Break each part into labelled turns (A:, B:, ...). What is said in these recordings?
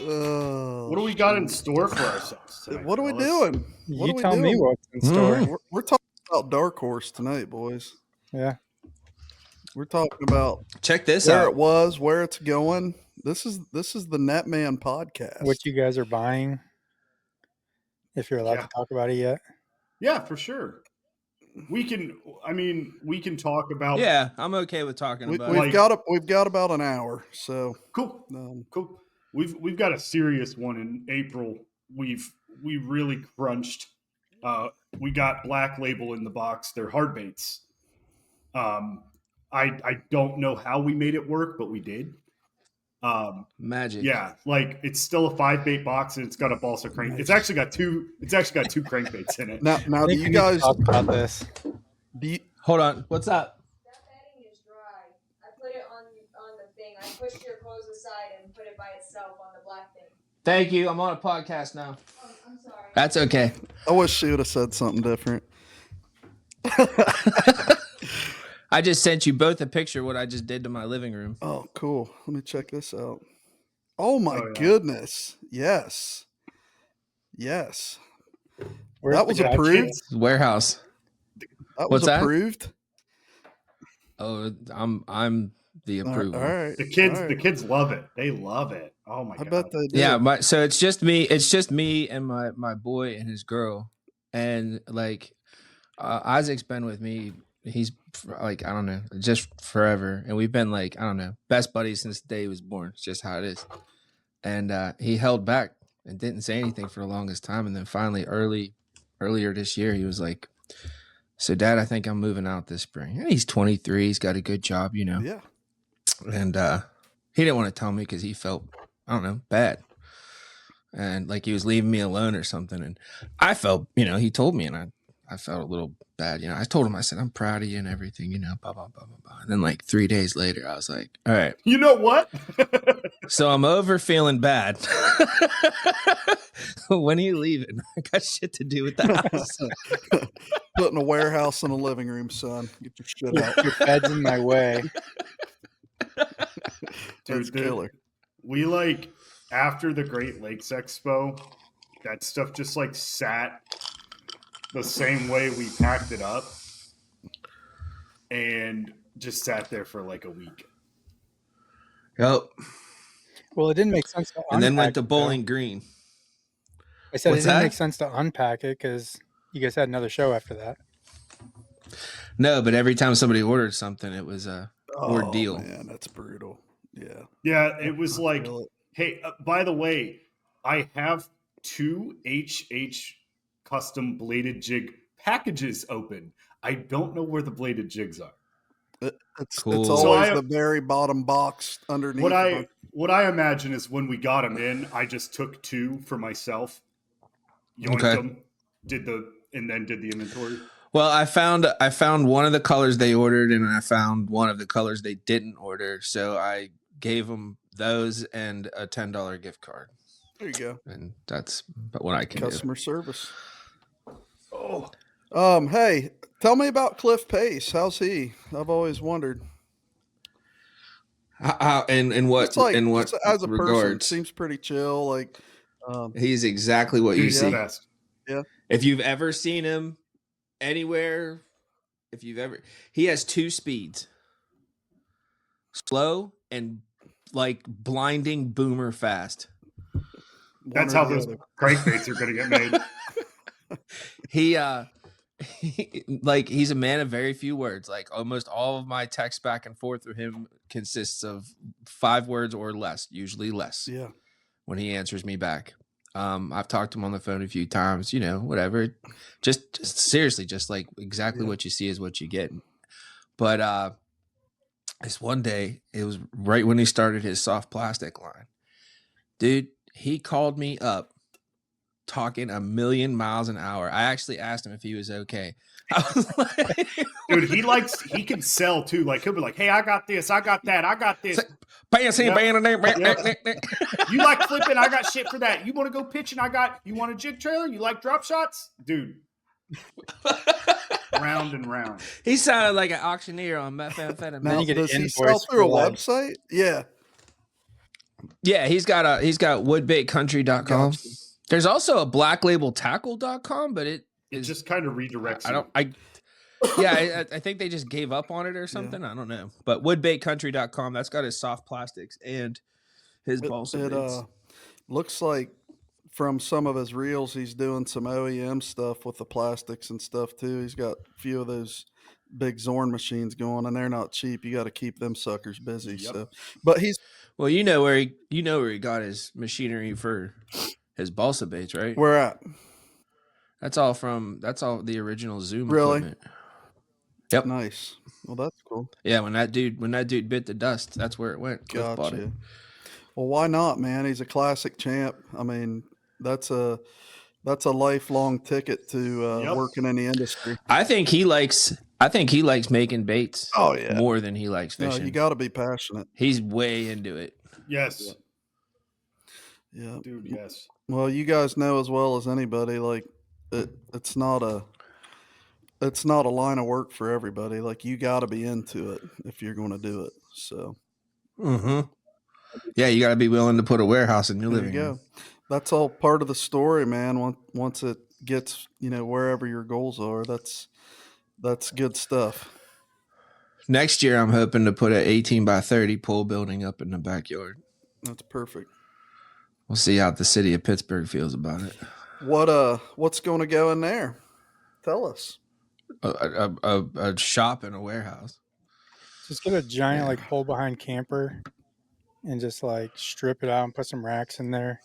A: What do we got in store for ourselves tonight?
B: What are we doing?
C: You tell me what's in store.
B: We're talking about Dark Horse tonight, boys.
C: Yeah.
B: We're talking about
D: check this
B: where
D: out.
B: it was, where it's going. This is the Netman podcast.
C: What you guys are buying, if you're allowed to talk about it yet.
A: Yeah, for sure. We can talk about.
D: Yeah, I'm okay with talking about
B: it. We've got about an hour, so
A: cool. Cool. We've got a serious one in April. We really crunched. We got Black Label in the box. They're hard baits. I don't know how we made it work, but we did.
D: Magic.
A: Yeah, like it's still a 5-bait box and it's got a balsa crank. It's actually got two crankbaits in it.
B: Now do you guys
C: talk about this?
D: Hold on. What's up?
E: That bedding is dry. I put it on the thing. I pushed your clothes aside and put it by itself on the black thing.
D: Thank you. I'm on a podcast now.
E: I'm sorry.
D: That's okay.
B: I wish she would have said something different.
D: I just sent you both a picture of what I just did to my living room.
B: Oh, cool. Let me check this out. Oh my goodness. Yes. Yes. That was approved.
D: Warehouse.
B: That was approved.
D: Oh, I'm the approval.
B: All right.
A: The kids love it. They love it. Oh my god.
B: I bet they do.
D: Yeah, so it's just me and my boy and his girl. And like Isaac's been with me. He's like, I don't know, just forever. And we've been like, I don't know, best buddies since the day he was born. It's just how it is. And he held back and didn't say anything for the longest time. And then finally earlier this year, he was like, so Dad, I think I'm moving out this spring. And he's 23. He's got a good job, you know?
B: Yeah.
D: And he didn't want to tell me because he felt, I don't know, bad. And like he was leaving me alone or something. And I felt, he told me and I felt a little bad. I told him, I said, I'm proud of you and everything, blah, blah, blah, blah, blah. And then like 3 days later, I was like, all right.
A: You know what?
D: So I'm over feeling bad. When are you leaving? I got shit to do with the house.
B: Putting a warehouse in a living room, son. Get your shit out.
C: Your bed's in my way.
B: That's killer.
A: We after the Great Lakes Expo, that stuff just sat the same way we packed it up and just sat there for like a week.
D: Yep.
C: Well, it didn't make sense to unpack
D: and then went to Bowling Green.
C: I said it didn't make sense to unpack it because you guys had another show after that.
D: No, but every time somebody ordered something, it was a ordeal.
B: Man, that's brutal. Yeah.
A: Yeah, it was like, hey, by the way, I have 2 HH custom bladed jig packages open. I don't know where the bladed jigs are.
B: It's always the very bottom box underneath.
A: What I imagine is when we got them in, I just took 2 for myself, yoinked them, did the inventory.
D: Well, I found one of the colors they ordered, and I found one of the colors they didn't order. So I gave them those and a $10 gift card.
B: There you go.
D: And that's what I can do.
B: Customer service. Oh. Hey, tell me about Cliff Pace. How's he? I've always wondered.
D: How in what
B: as a
D: regards?
B: person, seems pretty chill.
D: He's exactly what you see.
B: Yeah.
D: If you've ever seen him anywhere, he has 2 speeds: slow and blinding boomer fast.
A: That's how those crankbaits are going to get made.
D: He's a man of very few words. Like almost all of my text back and forth with him consists of 5 words or less, usually less.
B: Yeah.
D: When he answers me back. I've talked to him on the phone a few times, whatever. Just seriously, just like exactly what you see is what you get. But this one day, it was right when he started his soft plastic line. Dude, he called me up talking 1,000,000 miles an hour. I actually asked him if he was okay. I was like,
A: dude, he can sell too. Like he'll be like, "Hey, I got this, I got that, I got this."
D: Yep.
A: You like flipping? I got shit for that. You want to go pitching? You want a jig trailer? You like drop shots, dude? Round and round.
D: He sounded like an auctioneer on methamphetamine.
B: Now, does he sell through a website? Yeah.
D: Yeah, he's got woodbaitcountry.com.
B: Gotcha.
D: There's also a blacklabeltackle.com, but it
A: just kind of redirects.
D: I think they just gave up on it or something. Yeah. I don't know. But woodbaitcountry.com, that's got his soft plastics and his balsa baits.
B: Looks like from some of his reels, he's doing some OEM stuff with the plastics and stuff too. He's got a few of those big Zorn machines going, and they're not cheap. You got to keep them suckers busy. Yep. So, but he's
D: you know where he got his machinery for his balsa baits, right?
B: Where at?
D: That's all the original Zoom
B: equipment.
D: Yep.
B: Nice. Well, that's cool.
D: Yeah, when that dude bit the dust, that's where it went.
B: Gotcha. Well, why not, man? He's a classic champ. I mean, that's a lifelong ticket to working in the industry.
D: I think he likes making baits.
B: Oh yeah,
D: more than he likes fishing.
B: No, you got to be passionate.
D: He's way into it.
A: Yes.
B: Yeah,
A: dude. Yes.
B: Well, you guys know as well as anybody, like it's not a line of work for everybody. Like you got to be into it if you're going to do it. So.
D: Mm-hmm. Yeah, you got to be willing to put a warehouse in your living room.
B: That's all part of the story, man. Once it gets, wherever your goals are, that's good stuff.
D: Next year, I'm hoping to put an 18 by 30 pole building up in the backyard.
B: That's perfect.
D: We'll see how the city of Pittsburgh feels about it.
B: What's going to go in there? Tell us.
D: A shop and a warehouse.
C: Just get a giant pull behind camper and just strip it out and put some racks in there.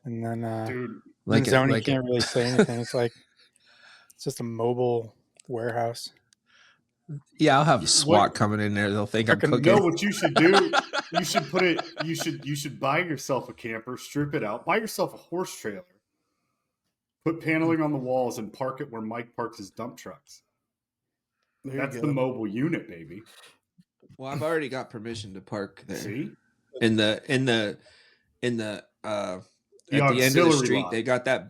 C: And then dude, Zony can't really say anything. It's just a mobile warehouse.
D: Yeah, I'll have SWAT coming in there. They'll think I'm cooking.
A: You know what you should do? You should put it. You should buy yourself a camper, strip it out, buy yourself a horse trailer, put paneling on the walls, and park it where Mike parks his dump trucks. That's the mobile unit, baby.
D: Well, I've already got permission to park there.
A: See,
D: at the end of the street, lot. They got that.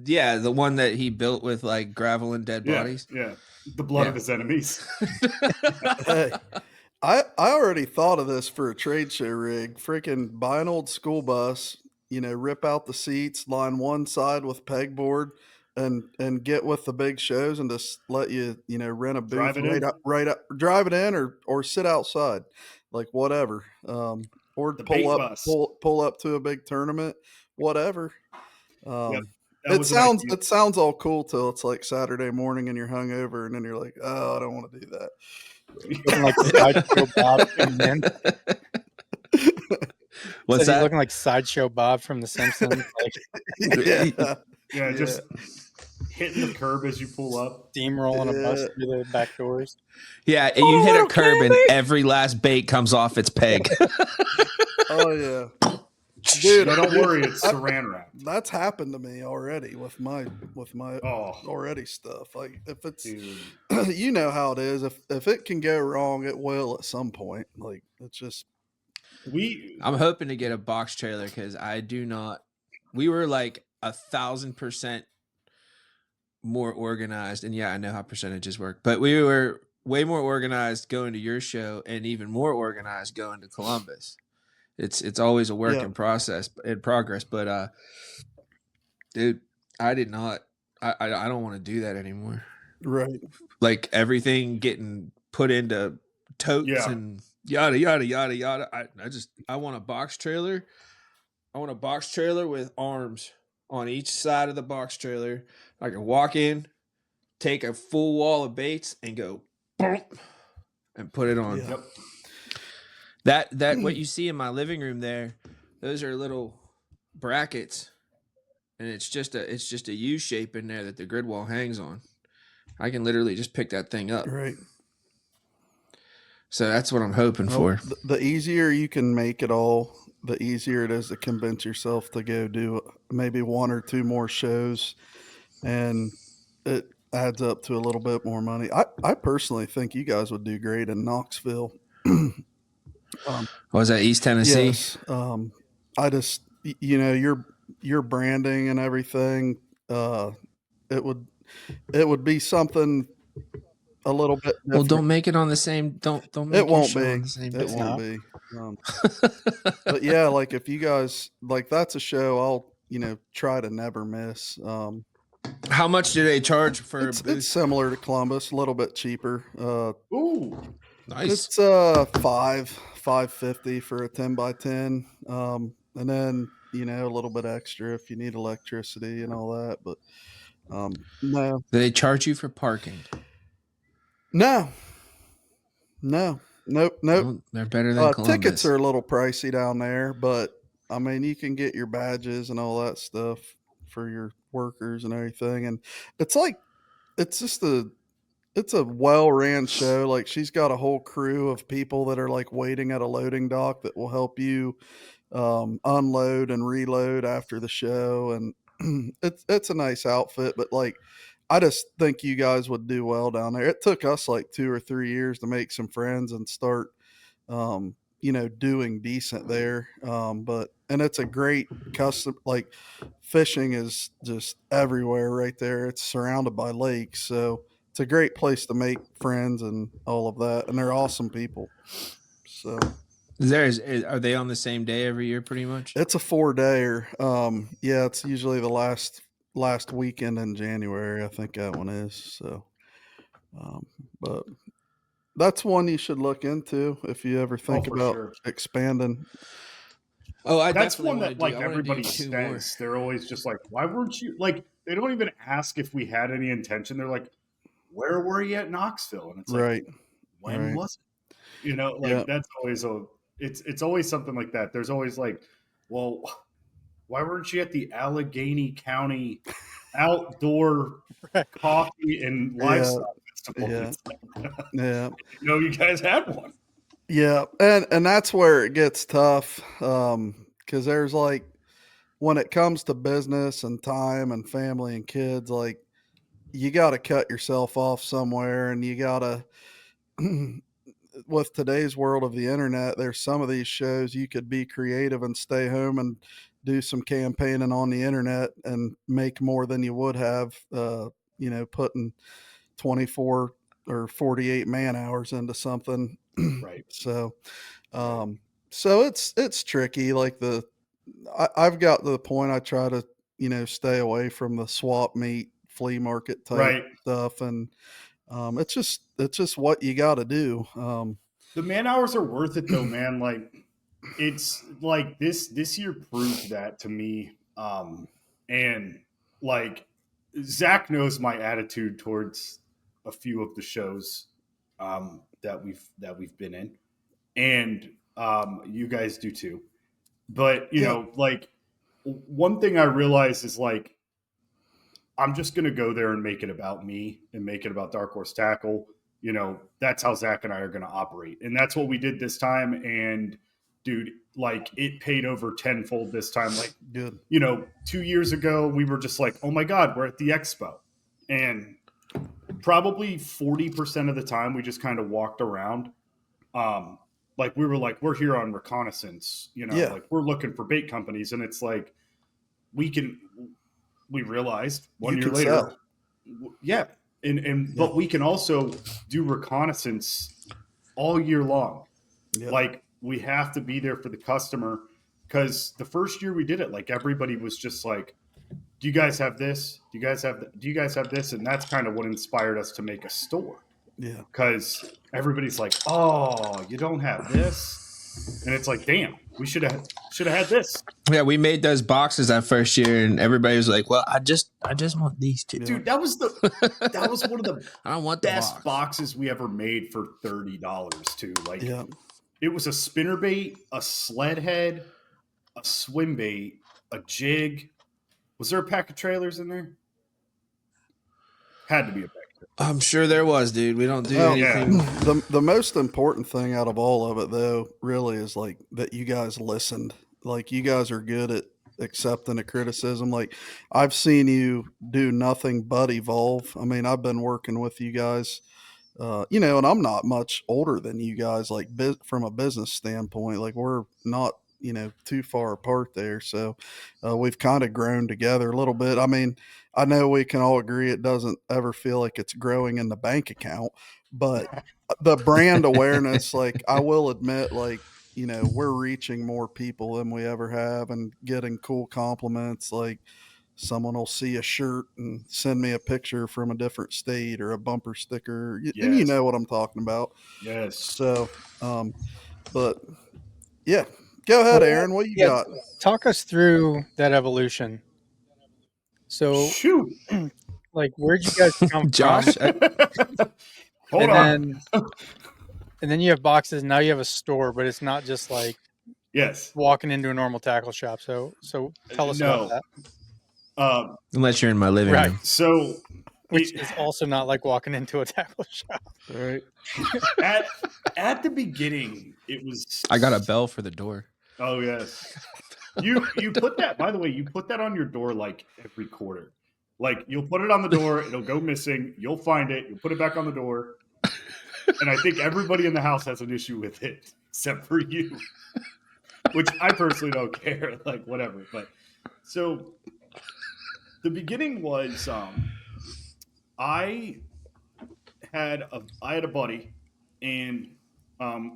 D: Yeah, the one that he built with gravel and dead bodies.
A: Yeah. The blood of his enemies.
B: Hey, I already thought of this for a trade show rig. Freaking buy an old school bus, rip out the seats, line one side with pegboard, and get with the big shows and just let you, rent a booth right up, drive it in or sit outside, whatever. Or the pull up to a big tournament, whatever. It sounds all cool till it's Saturday morning and you're hungover, and then you're like, oh, I don't want to do that.
C: Sideshow Bob from
D: What's that?
C: He's looking like Sideshow Bob from The Simpsons.
A: Just hitting the curb as you pull up,
C: steamrolling a bus through the back doors.
D: Yeah, and you hit a curb and every last bait comes off its peg.
B: Oh yeah. Dude,
A: don't worry, it's saran wrap.
B: That's happened to me already with my already stuff. If it's you know how it is. If it can go wrong, it will at some point. It's just
D: I'm hoping to get a box trailer because we were 1,000% more organized, and I know how percentages work, but we were way more organized going to your show and even more organized going to Columbus. It's always a work in progress, but dude, I did not. I don't want to do that anymore.
B: Right.
D: Everything getting put into totes and yada yada yada yada. I want a box trailer. I want a box trailer with arms on each side of the box trailer. I can walk in, take a full wall of baits, and go and put it on.
B: Yep.
D: That what you see in my living room there, those are little brackets, and it's just a U shape in there that the grid wall hangs on. I can literally just pick that thing up.
B: Right.
D: So that's what I'm hoping for.
B: The easier you can make it all, the easier it is to convince yourself to go do maybe one or two more shows, and it adds up to a little bit more money. I personally think you guys would do great in Knoxville.
D: Was that East Tennessee?
B: Yes. I just, your branding and everything, it would be something a little bit different.
D: Well, don't make it on the same. Don't make
B: it won't be.
D: On the same
B: It won't be. But yeah, like if you guys like, that's a show I'll try to never miss.
D: How much do they charge for a
B: It's
D: booth?
B: similar to Columbus, a little bit cheaper.
A: Ooh,
D: Nice.
B: It's $550 for a 10x10. And then a little bit extra if you need electricity and all that. But no,
D: Do they charge you for parking?
B: no, nope.
D: Well, they're better than Columbus.
B: Tickets are a little pricey down there, but I mean, you can get your badges and all that stuff for your workers and everything. And it's like, it's just it's a well-ran show. Like, she's got a whole crew of people that are like waiting at a loading dock that will help you unload and reload after the show. And it's a nice outfit, but like, I just think you guys would do well down there. It took us like 2 or 3 years to make some friends and start doing decent there. And it's a great custom, like, fishing is just everywhere right there. It's surrounded by lakes. So it's a great place to make friends and all of that. And they're awesome people. So
D: Are they on the same day every year pretty much?
B: it's a 4-dayer. Yeah, it's usually the last weekend in January. I think that one is. So, but that's one you should look into if you ever think about expanding.
D: Oh,
A: that's one that like everybody says. They're always just like, why weren't you like? They don't even ask if we had any intention. They're like, where were you at Knoxville? And it's like,
B: right.
A: When was it? Like that's always it's always something like that. There's always like, well, why weren't you at the Allegheny County outdoor coffee and livestock festival?
B: Yeah.
A: You guys had one.
B: Yeah, and that's where it gets tough, because there's like, when it comes to business and time and family and kids, like, you got to cut yourself off somewhere, and you got to with today's world of the internet, there's some of these shows you could be creative and stay home and do some campaigning on the internet and make more than you would have putting 24 or 48 man hours into something.
A: Right.
B: So so it's tricky. Like, I've got to the point I try to stay away from the swap meet flea market type stuff, and it's just what you got to do.
A: The man hours are worth it though, man. Like, it's like this year proved that to me. And like, Zach knows my attitude towards a few of the shows that we've been in, and you guys do too. But like, one thing I realized is like, I'm just gonna go there and make it about me and make it about Dark Horse Tackle. That's how Zach and I are gonna operate, and that's what we did this time. And dude, like, it paid over tenfold this time. Like,
B: good.
A: 2 years ago we were just like, oh my god, we're at the expo, and probably 40% of the time we just kind of walked around. Like, we were like, we're here on reconnaissance, like, we're looking for bait companies, and it's like, we realized one year later, but we can also do reconnaissance all year long. Like, we have to be there for the customer, because the first year we did it, like, everybody was just like, do you guys have this? Do you guys have this? And that's kind of what inspired us to make a store.
B: Yeah.
A: Because everybody's like, oh, you don't have this? And it's like, damn, we should have had this.
D: Yeah, we made those boxes that first year, and everybody was like, well, I just want these two.
A: Dude, that was one of the
D: I don't want
A: best boxes we ever made for $30 too. Like, it was a spinnerbait, a sled head, a swim bait, a jig. Was there a pack of trailers in there? Had to be a pack.
D: I'm sure there was, dude. We don't do anything.
B: Yeah. The most important thing out of all of it, though, really is like that you guys listened. Like, you guys are good at accepting a criticism. Like, I've seen you do nothing but evolve. I mean, I've been working with you guys, and I'm not much older than you guys, like, from a business standpoint. Like, we're not too far apart there. So we've kind of grown together a little bit. I mean, I know we can all agree it doesn't ever feel like it's growing in the bank account, but the brand awareness, like, I will admit, like, we're reaching more people than we ever have and getting cool compliments. Like someone will see a shirt and send me a picture from a different state or a bumper sticker. And you know what I'm talking about.
A: Yes.
B: So, but yeah, go ahead, Aaron. What you got?
C: Talk us through that evolution. So,
A: shoot,
C: like, where'd you guys come
D: Josh,
C: from?
A: Hold on.
C: And then you have boxes. Now you have a store, but it's not just like walking into a normal tackle shop. So tell us about
A: that.
D: Unless you're in my living room.
A: So,
C: which is also not like walking into a tackle shop.
B: Right.
A: At the beginning, it was.
D: I got a bell for the door.
A: Oh yes. You put that. By the way, you put that on your door like every quarter. Like you'll put it on the door, it'll go missing. You'll find it. You'll put it back on the door. And I think everybody in the house has an issue with it, except for you, which I personally don't care. Like whatever. But so the beginning was I had a buddy, and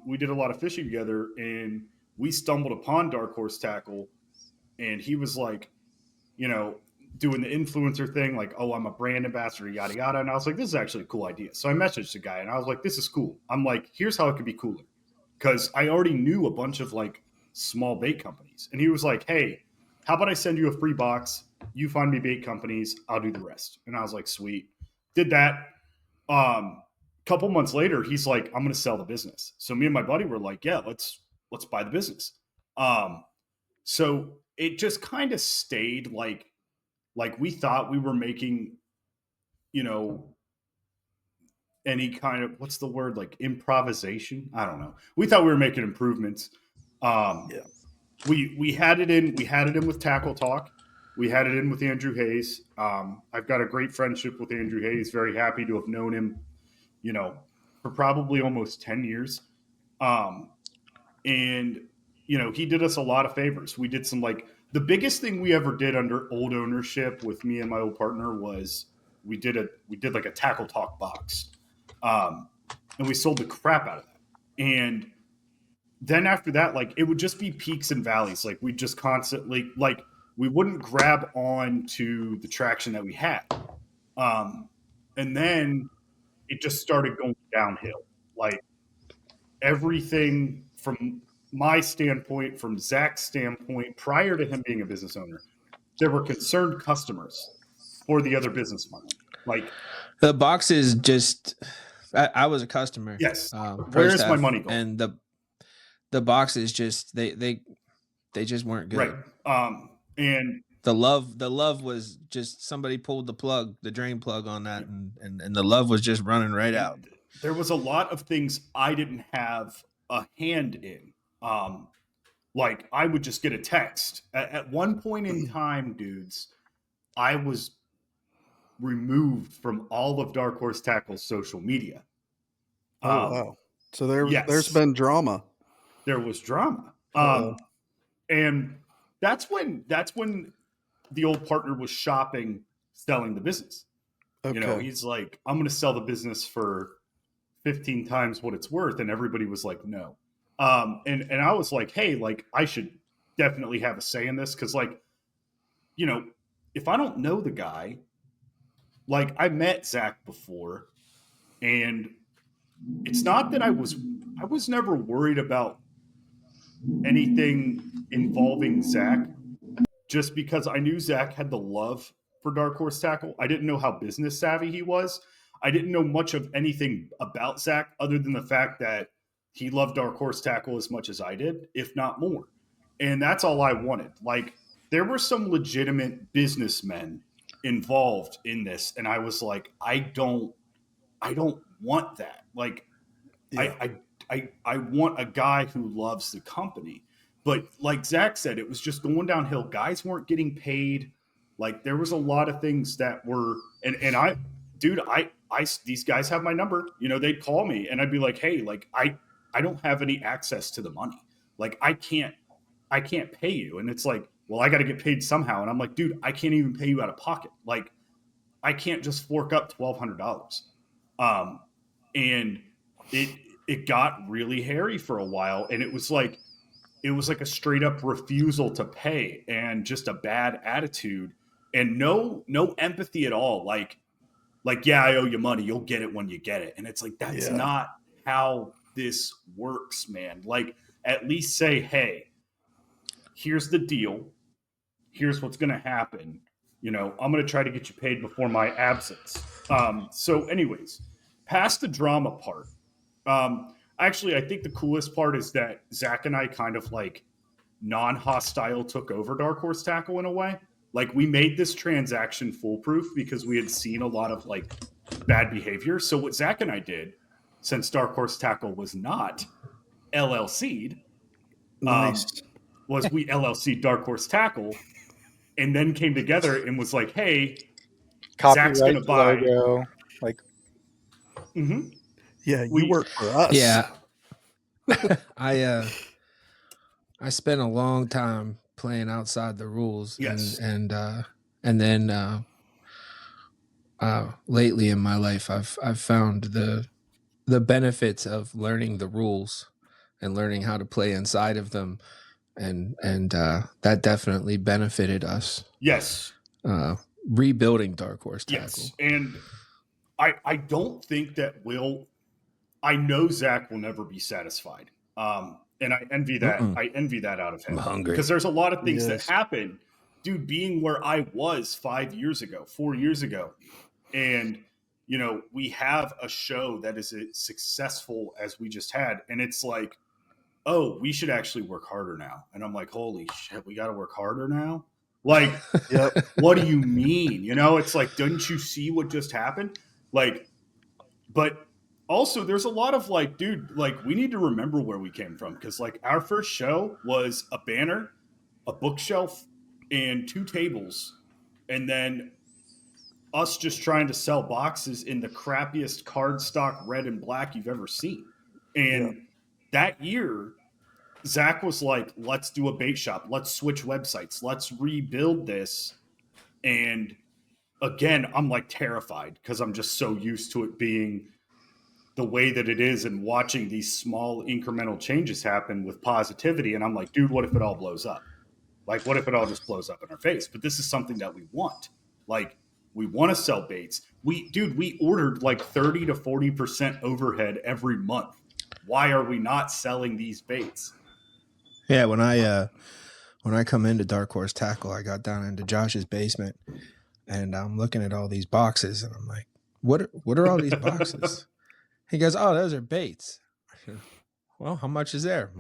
A: we did a lot of fishing together, and we stumbled upon Dark Horse Tackle, and he was like, doing the influencer thing, like, oh, I'm a brand ambassador, yada yada. And I was like, this is actually a cool idea. So I messaged the guy, and I was like, this is cool. I'm like, here's how it could be cooler, because I already knew a bunch of like small bait companies, and he was like, hey, how about I send you a free box? You find me bait companies, I'll do the rest. And I was like, sweet. Did that. Couple months later, he's like, I'm going to sell the business. So me and my buddy were like, yeah, let's buy the business. So it just kind of stayed like we thought we were making, any kind of, what's the word, like improvisation? I don't know. We thought we were making improvements. We had it in with Tackle Talk. We had it in with Andrew Hayes. I've got a great friendship with Andrew Hayes. Very happy to have known him, for probably almost 10 years. And, he did us a lot of favors. We did some, like, the biggest thing we ever did under old ownership with me and my old partner was we did like a Tackle Talk box. And we sold the crap out of that. And then after that, like, it would just be peaks and valleys. Like, we just constantly, like, we wouldn't grab on to the traction that we had. And then it just started going downhill. Like, everything from my standpoint, from Zach's standpoint, prior to him being a business owner, there were concerned customers for the other business model. Like,
D: the box is just, I was a customer.
A: Yes. Where is my money going?
D: And the boxes just, they just weren't good.
A: Right. And
D: the love was just, somebody pulled the drain plug on that, and the love was just running right out.
A: There was a lot of things I didn't have a hand in. Like, I would just get a text. At one point in time, dudes, I was removed from all of Dark Horse Tackle's social media.
B: Wow. So there's been drama.
A: There was drama. And that's when the old partner was selling the business.
B: Okay.
A: He's like, I'm going to sell the business for 15 times what it's worth. And everybody was like, no. And I was like, hey, like, I should definitely have a say in this. Cause like, if I don't know the guy, like, I met Zach before, and it's not that I was never worried about anything involving Zach, just because I knew Zach had the love for Dark Horse Tackle. I didn't know how business savvy he was. I didn't know much of anything about Zach other than the fact that he loved Dark Horse Tackle as much as I did, if not more. And that's all I wanted. Like, there were some legitimate businessmen involved in this, and I was like, I don't want that. Like, yeah. I want a guy who loves the company. But like Zach said, it was just going downhill. Guys weren't getting paid. Like, there was a lot of things that were, and these guys have my number. They'd call me, and I'd be like, hey, like, I don't have any access to the money. Like, I can't pay you. And it's like, well, I got to get paid somehow. And I'm like, dude, I can't even pay you out of pocket. Like, I can't just fork up $1,200. And it got really hairy for a while. And it was like, it was like a straight up refusal to pay and just a bad attitude and no empathy at all. Like, yeah, I owe you money. You'll get it when you get it. And it's like, that's not how this works, man. Like, at least say, hey, here's the deal. Here's what's going to happen. You know, I'm going to try to get you paid before my absence. So anyways, past the drama part. Actually, I think the coolest part is that Zach and I kind of like non-hostile took over Dark Horse Tackle in a way. Like, we made this transaction foolproof because we had seen a lot of like bad behavior. So what Zach and I did, since Dark Horse Tackle was not LLC'd, was we LLC Dark Horse Tackle, and then came together and was like, hey,
C: copyright
A: Zach's gonna buy
C: logo, like.
A: Mm-hmm.
B: Yeah, you work for us.
D: Yeah. I spent a long time playing outside the rules.
A: Yes.
D: And then lately in my life I've found the benefits of learning the rules and learning how to play inside of them. And that definitely benefited us.
A: Yes.
D: Rebuilding Dark Horse Tackle.
A: Yes. And I don't think that I know Zach will never be satisfied. And I envy that. I envy that out of him.
D: I'm hungry.
A: Because there's a lot of things that happen. Dude, being where I was 4 years ago. And, you know, we have a show that is as successful as we just had. And it's like, oh, we should actually work harder now. And I'm like, holy shit, we got to work harder now? Like, what do you mean? You know, it's like, didn't you see what just happened? Like, but also there's a lot of like, dude, like, we need to remember where we came from. Because like our first show was a banner, a bookshelf, and 2 tables. And then us just trying to sell boxes in the crappiest cardstock red and black you've ever seen. And that year, Zach was like, let's do a bait shop. Let's switch websites. Let's rebuild this. And again, I'm like terrified because I'm just so used to it being the way that it is and watching these small incremental changes happen with positivity. And I'm like, dude, what if it all blows up? Like, what if it all just blows up in our face? But this is something that we want. Like, we want to sell baits. We ordered like 30 to 40% overhead every month. Why are we not selling these baits?
D: Yeah, when I come into Dark Horse Tackle, I got down into Josh's basement, and I'm looking at all these boxes, and I'm like, "What are all these boxes?" He goes, "Oh, those are baits." Well, how much is there?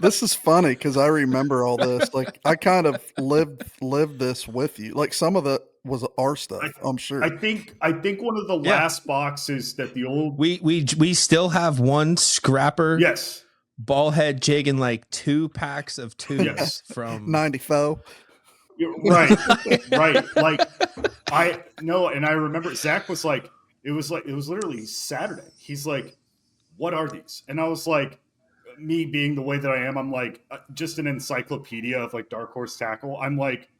B: This is funny because I remember all this. Like, I kind of lived this with you. Like, some of it was our stuff. I'm sure.
A: I think one of the last boxes that the old
D: we still have one scrapper.
A: Yes.
D: Ball head jig and like 2 packs of tubes from
B: 94.
A: Right. Like, I know, and I remember Zach was like, it was literally Saturday. He's like, what are these? And I was like, me being the way that I am, I'm like, just an encyclopedia of like Dark Horse Tackle. I'm like,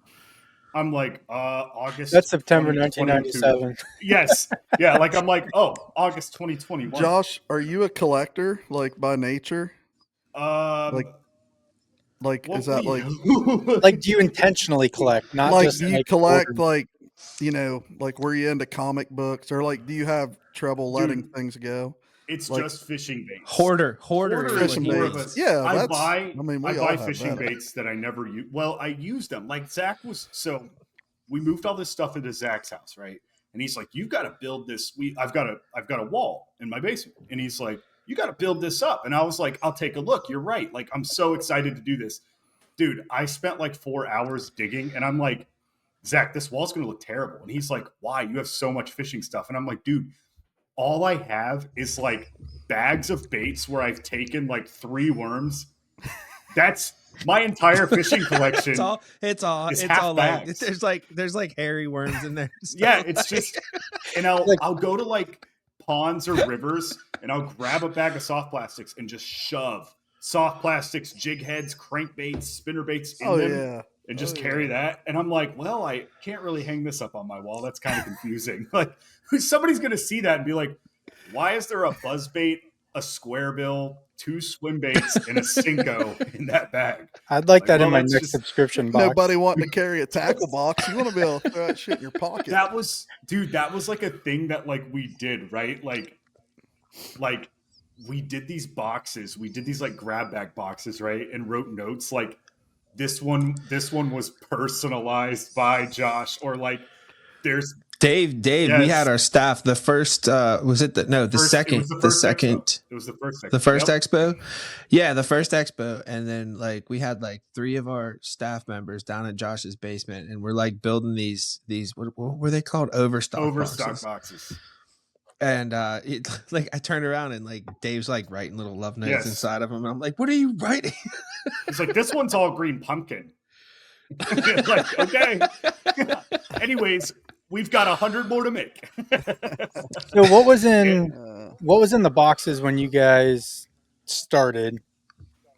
A: August.
C: That's September 1997.
A: Yes. Yeah. Like, I'm like, oh, August 2021.
B: Josh, are you a collector, like, by nature? Like is that like
C: like, do you intentionally collect? Not
B: like,
C: just
B: do you collect like, you know, like, were you into comic books, or like, do you have trouble letting things go?
A: It's
B: like,
A: just fishing baits.
D: Hoarder
B: fishing baits. Yeah,
A: I buy fishing
B: that.
A: baits that I never use. Well, I use them. Like, Zach was, so we moved all this stuff into Zach's house, right? And he's like, "You've got to build this. I've got a wall in my basement." And he's like, "You got to build this up." And I was like, "I'll take a look. You're right." Like, I'm so excited to do this. Dude, I spent like 4 hours digging, and I'm like, "Zach, this wall's going to look terrible." And he's like, "Why? You have so much fishing stuff." And I'm like, "Dude, all I have is like bags of baits where I've taken like 3 worms. That's my entire fishing collection."
D: It's all
A: bags.
D: like there's like hairy worms in there.
A: Yeah, it's just, and I'll go to like ponds or rivers, and I'll grab a bag of soft plastics and just shove soft plastics, jig heads, crankbaits, spinner baits in them, and just carry that. And I'm like, well, I can't really hang this up on my wall. That's kind of confusing. Like, somebody's going to see that and be like, why is there a buzzbait, a square bill, 2 swim baits and a Cinco in that bag.
C: I'd like that in my next subscription box.
B: Nobody wanting to carry a tackle box. You want to be able to throw that shit in your pocket.
A: That was like a thing that like we did, right? Like we did these boxes. We did these like grab bag boxes, right? And wrote notes like this one was personalized by Josh, or like there's
D: Dave,
A: yes.
D: We had our staff. The first was it the second
A: expo. It was the first expo.
D: The first expo? Yeah, the first expo. And then like we had like 3 of our staff members down in Josh's basement, and we're like building these what were they called? Overstock
A: boxes.
D: And like I turned around and like Dave's like writing little love notes inside of them. And I'm like, what are you writing?
A: He's like, this one's all green pumpkin. Like, okay. Anyways, we've got 100 more to make.
C: So what was in the boxes when you guys started,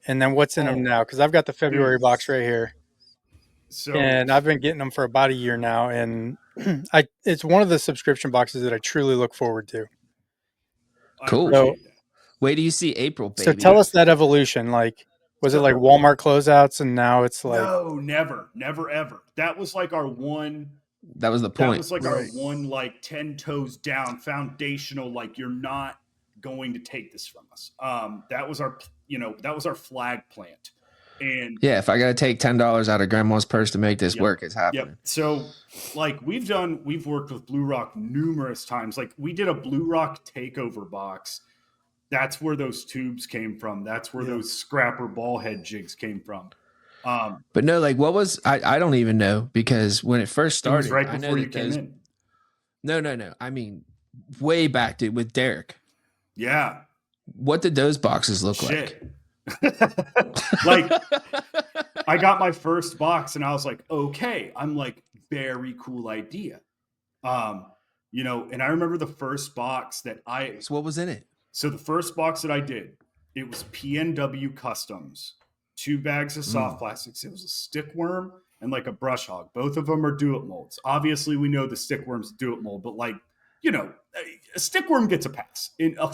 C: and then what's in them now? Because I've got the February box right here. So, and I've been getting them for about a year now, and it's one of the subscription boxes that I truly look forward to.
D: Cool. So, wait till you see April, baby.
C: So tell us that evolution. Like, was it like Walmart closeouts, and now it's like
A: never, ever. That was like our one.
D: That was the point.
A: That was like our one, like 10 toes down, foundational. Like, you're not going to take this from us. That was our flag plant. And
D: yeah, if I got to take $10 out of grandma's purse to make this work, it's happening.
A: Yep. So like we've worked with Blue Rock numerous times. Like we did a Blue Rock takeover box. That's where those tubes came from. That's where those scrapper ball head jigs came from.
D: But no, like what was, I don't even know, because when it first started,
A: it was right before you came in.
D: No. I mean, way back, dude, with Derek.
A: Yeah.
D: What did those boxes look like?
A: Like I got my first box and I was like, okay, I'm like, very cool idea. And I remember the first box that
D: so what was in it?
A: So the first box that I did, it was PNW Customs, 2 bags of soft plastics. It was a stick worm and like a brush hog. Both of them are do-it molds. Obviously we know the stick worm's do-it mold, but like, a stick worm gets a pass.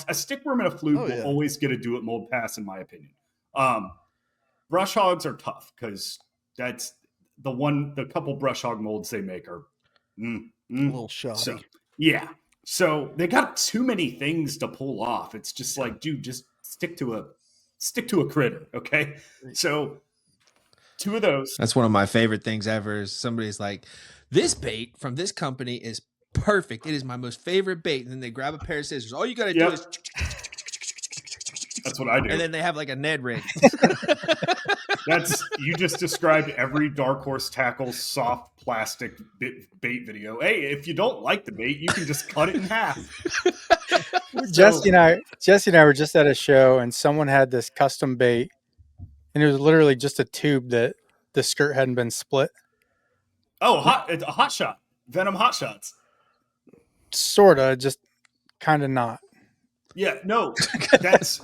A: A stick worm and a fluke will always get a do-it mold pass, in my opinion. Brush hogs are tough because that's the couple brush hog molds they make are
B: a little shoddy.
A: So, yeah. So they got too many things to pull off. It's just like, dude, just stick to a critter. Okay. So 2 of those.
D: That's one of my favorite things ever is somebody's like, this bait from this company is perfect. It is my most favorite bait. And then they grab a pair of scissors. All you got to do is.
A: That's what I do.
D: And then they have like a Ned rig.
A: You just described every Dark Horse Tackle soft plastic bait video. Hey, if you don't like the bait, you can just cut it in half.
C: Jesse and I were just at a show, and someone had this custom bait, and it was literally just a tube that the skirt hadn't been split.
A: Oh, it's a hot shot. Venom hot shots.
C: Sorta, just kind of not.
A: Yeah, no, that's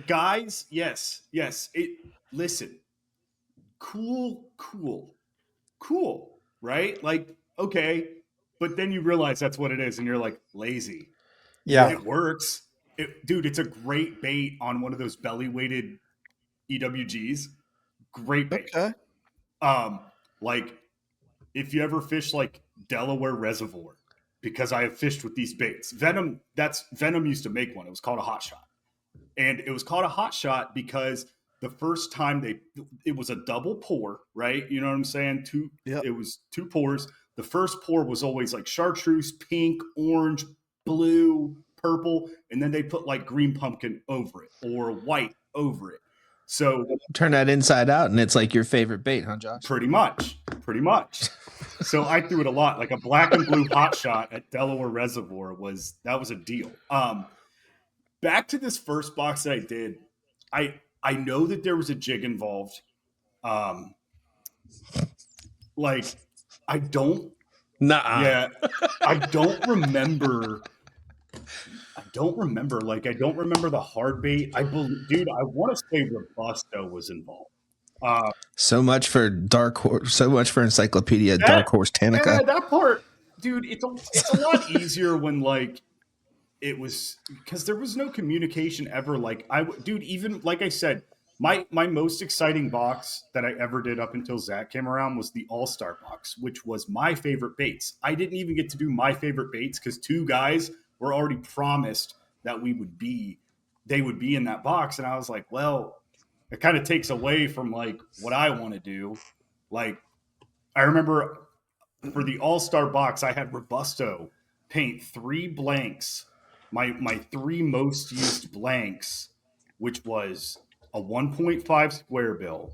A: guys. Yes. Listen, cool, right? Like, okay, but then you realize that's what it is, and you're like lazy.
C: Yeah,
A: it works, dude. It's a great bait on one of those belly weighted EWGs. Great bait.
B: Okay.
A: Like if you ever fish like Delaware Reservoir. Because I have fished with these baits. Venom used to make one. It was called a hot shot. And it was called a hot shot because the first time it was a double pour, right? You know what I'm saying? It was 2 pours. The first pour was always like chartreuse, pink, orange, blue, purple, and then they put like green pumpkin over it or white over it. So
D: turn that inside out and it's like your favorite bait, huh, Josh?
A: Pretty much. So I threw it a lot, like a black and blue hot shot at Delaware Reservoir was a deal. Back to this first box that I did, I know that there was a jig involved. Like I don't.
D: Nuh-uh.
A: Yeah, I don't remember. Like I don't remember the hard bait. I want to say Robusto was involved.
D: So much for Dark Horse. So much for Encyclopedia Dark Horse Tanica.
A: Yeah, that part, dude. It's a lot easier when like it was because there was no communication ever. Like dude, even like I said, my most exciting box that I ever did up until Zach came around was the All-Star box, which was my favorite baits. I didn't even get to do my favorite baits because two guys were already promised that they would be in that box, and I was like, well, it kind of takes away from like what I want to do. Like I remember for the All-Star box, I had Robusto paint 3 blanks, my 3 most used blanks, which was a 1.5 square bill,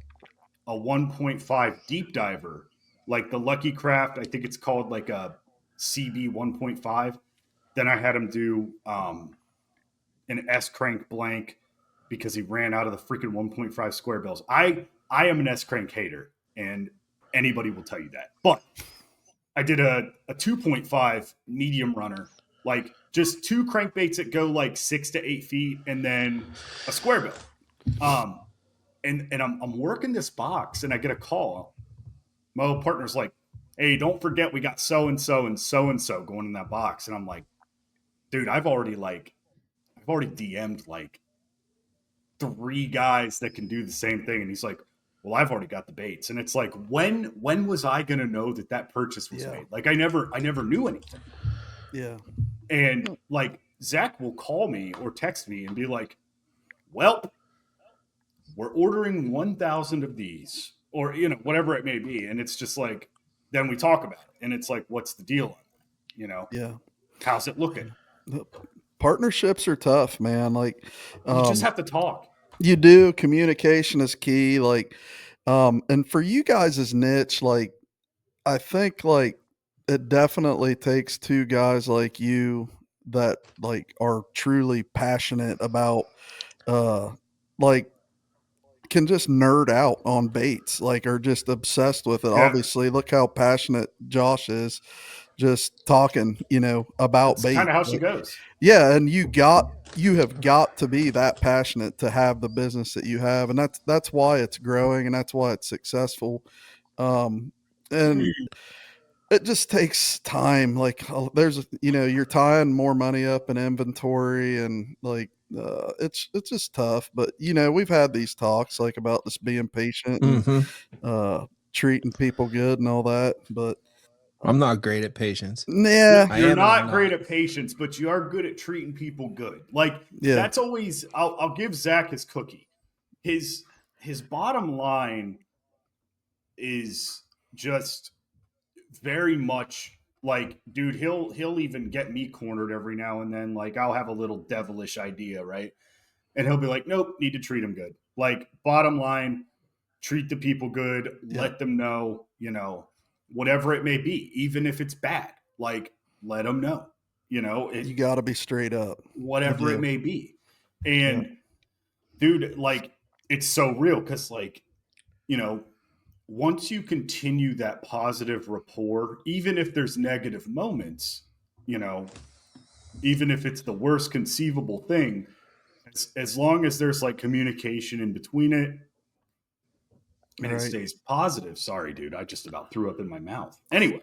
A: a 1.5 deep diver, like the Lucky Craft, I think it's called like a CB 1.5. Then I had him do an S crank blank because he ran out of the freaking 1.5 square bills. I am an S crank hater, and anybody will tell you that. But I did a 2.5 medium runner, like just 2 crankbaits that go like 6 to 8 feet, and then a square bill. And I'm working this box, and I get a call. My old partner's like, "Hey, don't forget we got so and so and so and so going in that box." And I'm like, "Dude, I've already DM'd like 3 guys that can do the same thing." And he's like, "Well, I've already got the baits." And it's like, when was I going to know that purchase was made? Like I never knew anything.
B: Yeah.
A: And like Zach will call me or text me and be like, "Well, we're ordering 1,000 of these," or whatever it may be. And it's just like, then we talk about it, and it's like, what's the deal on that?
B: Yeah.
A: How's it looking?
B: Partnerships are tough, man. Like
A: you just have to talk.
B: You do. Communication is key. Like, and for you guys' niche, like, I think like it definitely takes 2 guys like you that like are truly passionate about, like can just nerd out on baits, like are just obsessed with it.
A: Yeah.
B: Obviously, look how passionate Josh is just talking, about
A: That's
B: baits.
A: kind of how she goes.
B: Yeah, and you have got to be that passionate to have the business that you have, and that's why it's growing and that's why it's successful. And it just takes time. Like there's you're tying more money up in inventory, and like it's just tough. But we've had these talks like about just being patient and treating people good and all that. But
D: I'm not great at patience.
B: Yeah,
A: you're not great at patience, but you are good at treating people good. Like that's always. I'll give Zach his cookie. His bottom line is just very much like, dude, he'll even get me cornered every now and then. Like I'll have a little devilish idea, right? And he'll be like, "Nope, need to treat him good." Like bottom line, treat the people good, let them know, whatever it may be, even if it's bad, like let them know,
B: you got to be straight up,
A: whatever it may be. And dude, like it's so real because like, once you continue that positive rapport, even if there's negative moments, even if it's the worst conceivable thing, as long as there's like communication in between it and it stays positive. Sorry, dude, I just about threw up in my mouth. Anyway,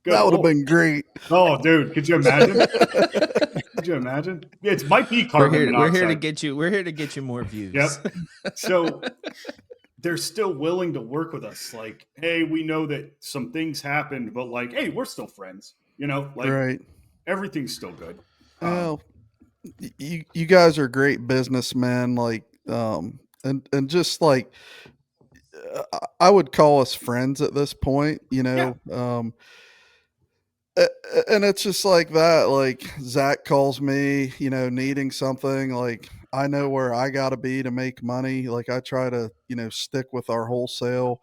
B: that would have been great.
A: Oh, dude, could you imagine? Could you imagine? Yeah, it might be carbon monoxide.
D: We're here to get you more views.
A: Yep. So they're still willing to work with us. Like, hey, we know that some things happened, but like, hey, we're still friends. Like everything's still good.
B: Well, you guys are great businessmen. Like, and just like I would call us friends at this point. And it's just like that. Like Zach calls me, needing something. Like I know where I got to be to make money. Like I try to, stick with our wholesale.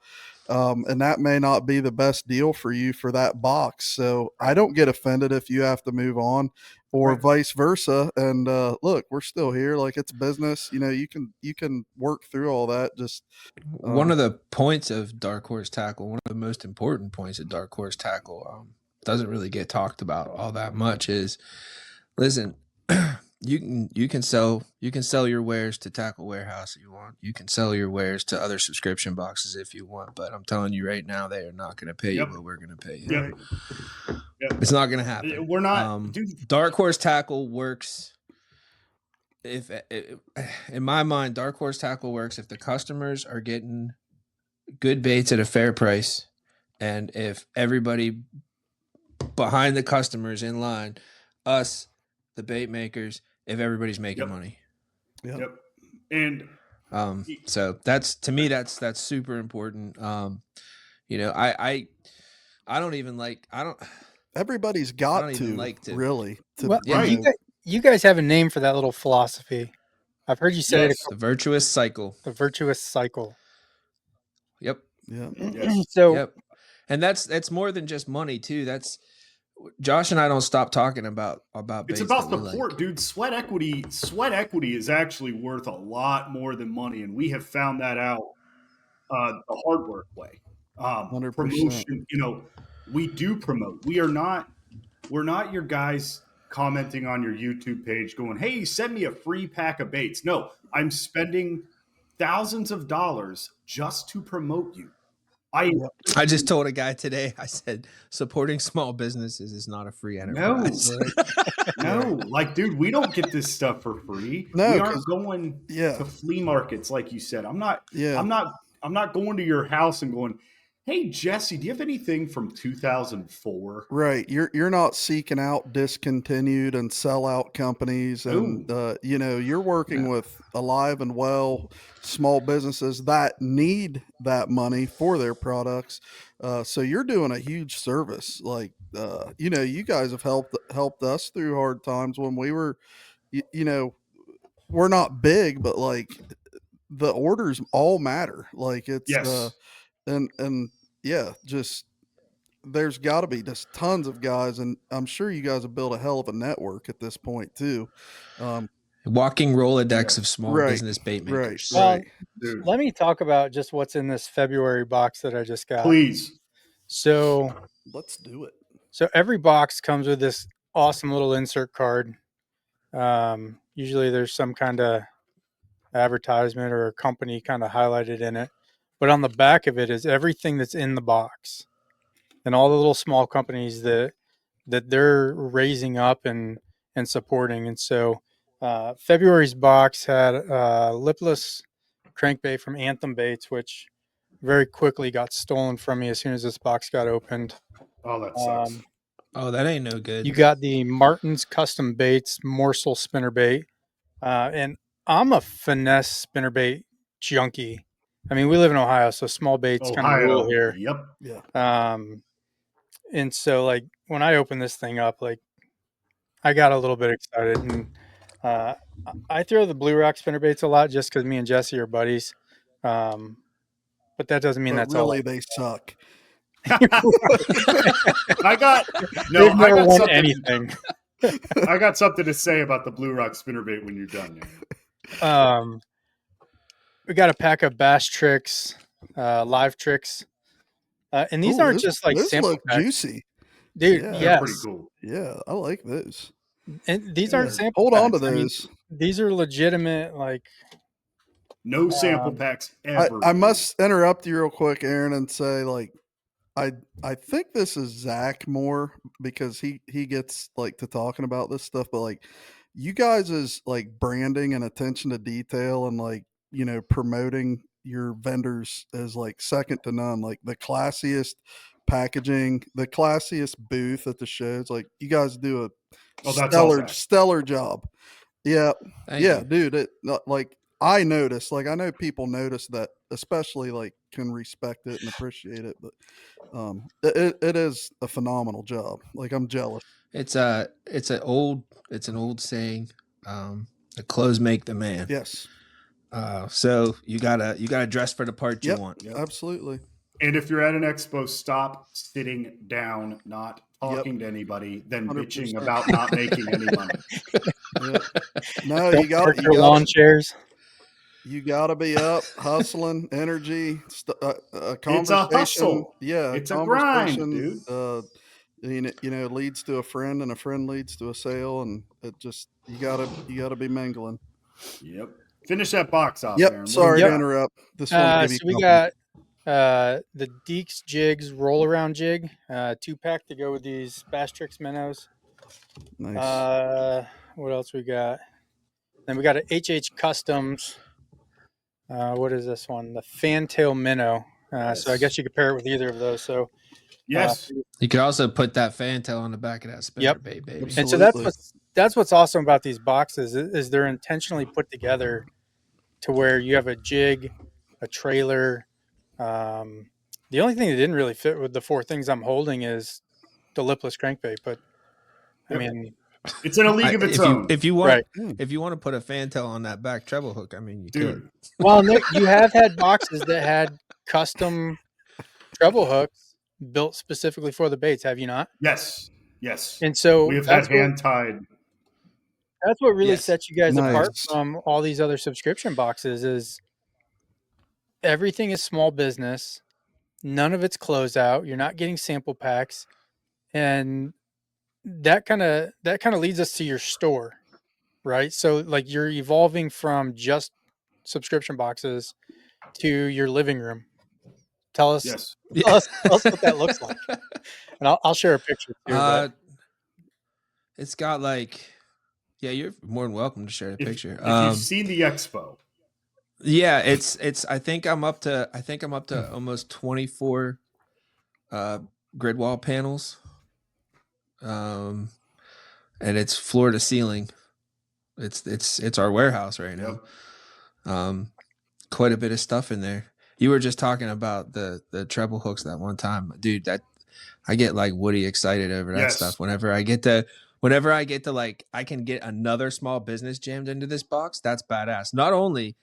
B: And that may not be the best deal for you for that box. So I don't get offended if you have to move on or vice versa. And look, we're still here. Like it's business. You can work through all that. Just
D: one of the points of Dark Horse Tackle, one of the most important points of Dark Horse Tackle, doesn't really get talked about all that much is, listen, you can sell your wares to Tackle Warehouse if you want. You can sell your wares to other subscription boxes if you want. But I'm telling you right now, they are not going to pay you what we're going to pay you.
A: Yep.
D: It's not going to happen.
A: We're not.
D: Dark Horse Tackle works. If in my mind, Dark Horse Tackle works if the customers are getting good baits at a fair price, and if everybody behind the customers in line, us, the bait makers, if everybody's making money.
A: Yep. And
D: so that's, to me, that's super important. You know, I don't even like,
B: everybody's got to really.
C: Well, you guys have a name for that little philosophy. I've heard you say it.
D: The virtuous cycle.
C: The virtuous cycle.
D: Yep.
B: Yeah.
A: Yes.
C: So,
D: and that's more than just money too. That's Josh and I don't stop talking about
A: it's about support, dude. Sweat equity is actually worth a lot more than money, and we have found that out the hard work way.
B: 100%.
A: Promotion, you know, we do promote. We're not your guys commenting on your YouTube page going, "Hey, send me a free pack of baits." No, I'm spending thousands of dollars just to promote you.
D: I just told a guy today, I said, supporting small businesses is not a free enterprise.
A: No, like, dude, we don't get this stuff for free.
B: No,
A: we aren't going to flea markets, like you said. I'm not going to your house and going, "Hey, Jesse, do you have anything from 2004?"
B: Right. You're not seeking out discontinued and sellout companies, and you know, you're working with alive and well small businesses that need that money for their products. So you're doing a huge service. Like, you know, you guys have helped us through hard times when we were, you know, we're not big, but like the orders all matter. Like it's and yeah, just there's got to be just tons of guys, and I'm sure you guys have built a hell of a network at this point too.
D: Walking Rolodex of small business bait makers.
B: Right.
C: Let me talk about just what's in this February box that I just got.
A: Please.
C: So
B: let's do it.
C: So every box comes with this awesome little insert card. Usually there's some kind of advertisement or a company kind of highlighted in it, but on the back of it is everything that's in the box and all the little small companies that they're raising up and supporting. And so February's box had lipless crankbait from Anthem Baits, which very quickly got stolen from me as soon as this box got opened.
A: Oh, that sucks.
D: Oh, that ain't no good.
C: You got the Martin's Custom Baits morsel spinnerbait. And I'm a finesse spinnerbait junkie. I mean, we live in Ohio, so small baits kind of rule here.
A: Yep.
B: Yeah.
C: And so, like, when I opened this thing up, like, I got a little bit excited. And I throw the Blue Rock spinnerbaits a lot just because me and Jesse are buddies. But that doesn't mean that's
B: really
C: all.
B: They suck.
A: I got something.
C: Anything.
A: I got something to say about the Blue Rock spinnerbait when you're done.
C: We got a pack of Bass Tricks, Live Tricks, and these aren't just like sample
B: look
C: packs.
B: Juicy,
C: dude.
B: Yeah,
C: yes,
A: pretty cool.
B: Yeah, I like those.
C: And these aren't sample.
B: Hold
C: packs.
B: on to those.
C: I mean, these are legitimate, like.
A: No sample packs ever.
B: I must interrupt you real quick, Aaron, and say, like, I think this is Zach more because he gets like to talking about this stuff, but like you guys is like branding and attention to detail and like, you know, promoting your vendors is like second to none. Like the classiest packaging, the classiest booth at the shows. Like you guys do a stellar job. Yeah.
D: Thank you.
B: Dude. It like I notice, like I know people notice that, especially like can respect it and appreciate it, but it is a phenomenal job. Like I'm jealous.
D: It's an old saying. The clothes make the man.
B: Yes.
D: So you gotta dress for the part you want.
B: Yep. Absolutely.
A: And if you're at an expo, stop sitting down, not talking to anybody, then 100%. Bitching about not making any money.
B: No, you got
C: your lawn chairs.
B: You got to be up, hustling, energy, a conversation.
A: It's a hustle.
B: Yeah,
A: it's a grind, dude.
B: it leads to a friend, and a friend leads to a sale, and it just you gotta be mingling.
A: Yep. Finish that box off,
B: Yep.
A: Aaron.
B: Sorry to interrupt. Just want to give you.
C: So we got the Deeks Jigs roll around jig, 2-pack to go with these Bass Tricks minnows.
B: Nice.
C: What else we got? Then we got a HH Customs. What is this one? The Fantail minnow. So I guess you could pair it with either of those. So
A: yes,
D: you could also put that fantail on the back of that spinner bait, baby.
C: And so that's what's awesome about these boxes is they're intentionally put together to where you have a jig, a trailer. The only thing that didn't really fit with the 4 things I'm holding is the lipless crankbait, but I mean,
A: it's in a league of its own.
D: If you want to put a fantail on that back treble hook, I mean, you could.
C: Well, Nick, you have had boxes that had custom treble hooks built specifically for the baits, have you not?
A: Yes.
C: And so
A: we have had hand tied.
C: That's what really sets you guys apart from all these other subscription boxes is everything is small business. None of it's closeout. You're not getting sample packs. And that kind of leads us to your store, right? So like you're evolving from just subscription boxes to your living room. Tell us what that looks like. And I'll share a picture too.
D: It's got you're more than welcome to share the picture.
A: If you've seen the expo.
D: Yeah, it's I think I'm up to almost 24 grid wall panels. And it's floor to ceiling. It's our warehouse right now. Quite a bit of stuff in there. You were just talking about the treble hooks that one time, dude. That I get like Woody excited over that stuff. Whenever I get to I can get another small business jammed into this box. That's badass. Not only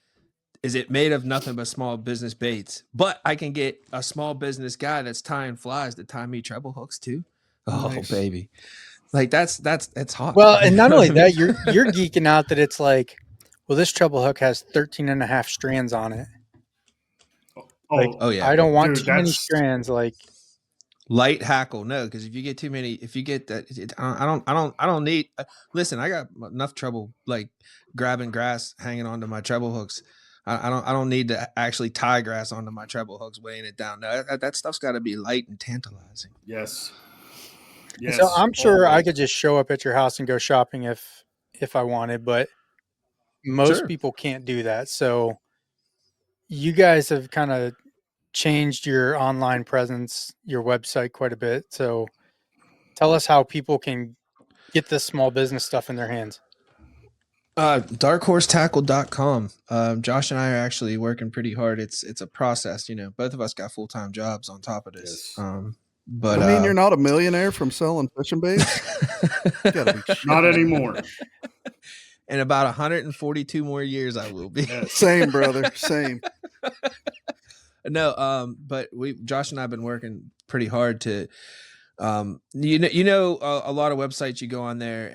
D: is it made of nothing but small business baits, but I can get a small business guy that's tying flies to tie me treble hooks too. Oh, baby. Like that's hot.
C: Well, and not only that, you're geeking out that it's like, well, this treble hook has 13 and a half strands on it.
D: Oh yeah.
C: I don't want too many strands. Like
D: light hackle, no, because if you get that, I don't need. Listen, I got enough trouble like grabbing grass hanging onto my treble hooks. I don't need to actually tie grass onto my treble hooks, weighing it down. No, that stuff's got to be light and tantalizing.
A: Yes.
C: So I'm sure I could just show up at your house and go shopping if I wanted, but most people can't do that. So you guys have kind of changed your online presence, your website quite a bit. So tell us how people can get this small business stuff in their hands.
D: darkhorsetackle.com. Josh and I are actually working pretty hard. It's a process, both of us got full-time jobs on top of this. But
B: I mean, you're not a millionaire from selling fishing baits.
A: Not anymore.
D: In about 142 more years, I will be.
B: Same, brother. Same.
D: No, but Josh and I have been working pretty hard to, a lot of websites you go on there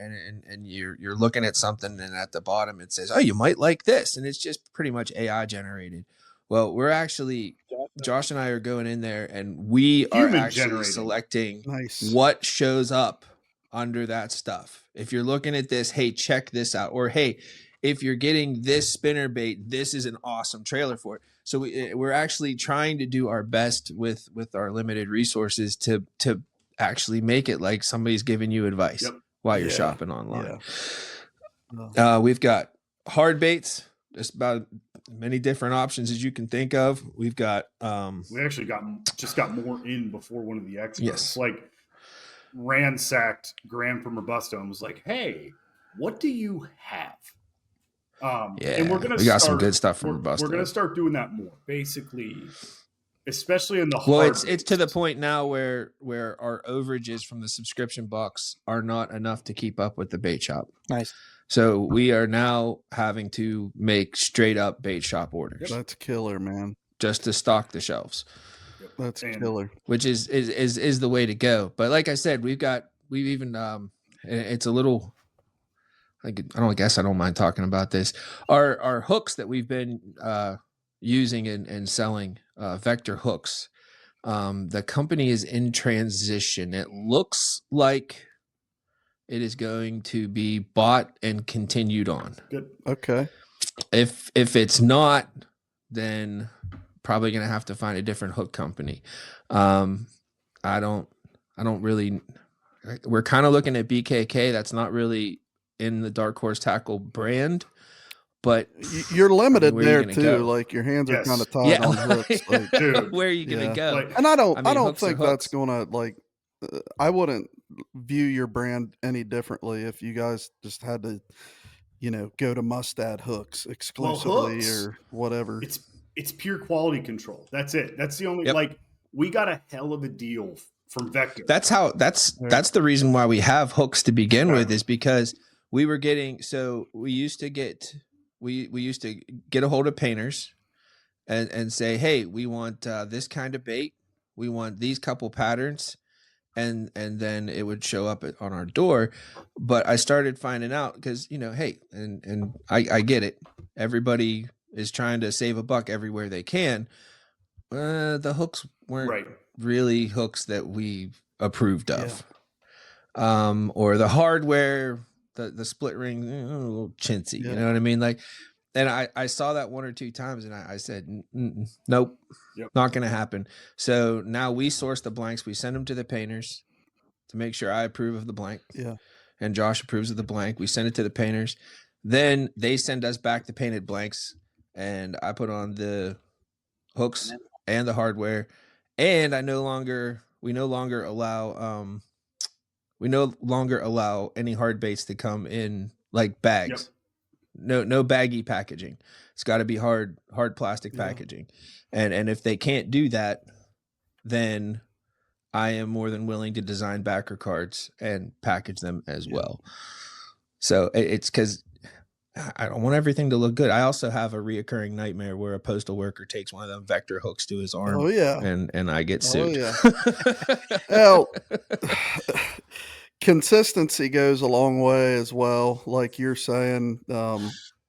D: and you're looking at something and at the bottom it says, oh, you might like this, and it's just pretty much AI generated. Well, we're actually, Josh and I are going in there and we are actually selecting what shows up under that stuff. If you're looking at this, hey, check this out. Or, hey, if you're getting this spinner bait, this is an awesome trailer for it. So we're actually trying to do our best with our limited resources to actually make it like somebody's giving you advice while you're shopping online. We've got hard baits, just about many different options as you can think of. We've got
A: we actually got more in before one of the expos.
D: Yes.
A: Like ransacked Graham from Robusto and was like, hey, what do you have? And
D: we got some good stuff from Robusto.
A: We're gonna start doing that more, basically, especially in the
D: it's to the point now where our overages from the subscription box are not enough to keep up with the bait shop.
C: Nice.
D: So we are now having to make straight up bait shop orders.
B: That's killer, man.
D: Just to stock the shelves.
B: That's killer.
D: Which is the way to go. But like I said, we've even it's a little, like, I don't mind talking about this. Our hooks that we've been using and selling, vector hooks. The company is in transition. It looks like it is going to be bought and continued on.
A: Good.
B: Okay.
D: If it's not, then probably gonna have to find a different hook company. I don't really. We're kind of looking at BKK. That's not really in the Dark Horse Tackle brand, but
B: you're limited there
D: you
B: too.
D: go?
B: Like your hands are kind of tied
D: Yeah,
B: on hooks. Like,
A: dude,
D: where are you gonna go?
A: Like,
B: and I don't
D: hooks
B: think
D: are
B: that's
D: hooks.
B: gonna like. I wouldn't view your brand any differently if you guys just had to, go to Mustad hooks exclusively
A: hooks,
B: or whatever.
A: It's pure quality control. That's it. That's the only like we got a hell of a deal from Vector.
D: That's the reason why we have hooks to begin with, is because we were getting, so we used to get a hold of painters and say, hey, we want this kind of bait, we want these couple patterns, and then it would show up on our door. But I started finding out, because hey, and I get it, everybody is trying to save a buck everywhere they can. The hooks weren't really hooks that we approved of. Or the hardware, the split ring, a little chintzy, you know what I mean? Like, and I saw that one or two times, and I said, nope, not going to happen. So now we source the blanks, we send them to the painters to make sure I approve of the blank. And Josh approves of the blank. We send it to the painters. Then they send us back the painted blanks, and I put on the hooks and the hardware. And we no longer allow any hard baits to come in like bags. No baggy packaging. It's got to be hard plastic packaging. And if they can't do that, then I am more than willing to design backer cards and package them as well. So it's because I don't want everything to look good. I also have a reoccurring nightmare where a postal worker takes one of them Vector hooks to his arm. And I get sued.
B: Well, consistency goes a long way as well. Like you're saying,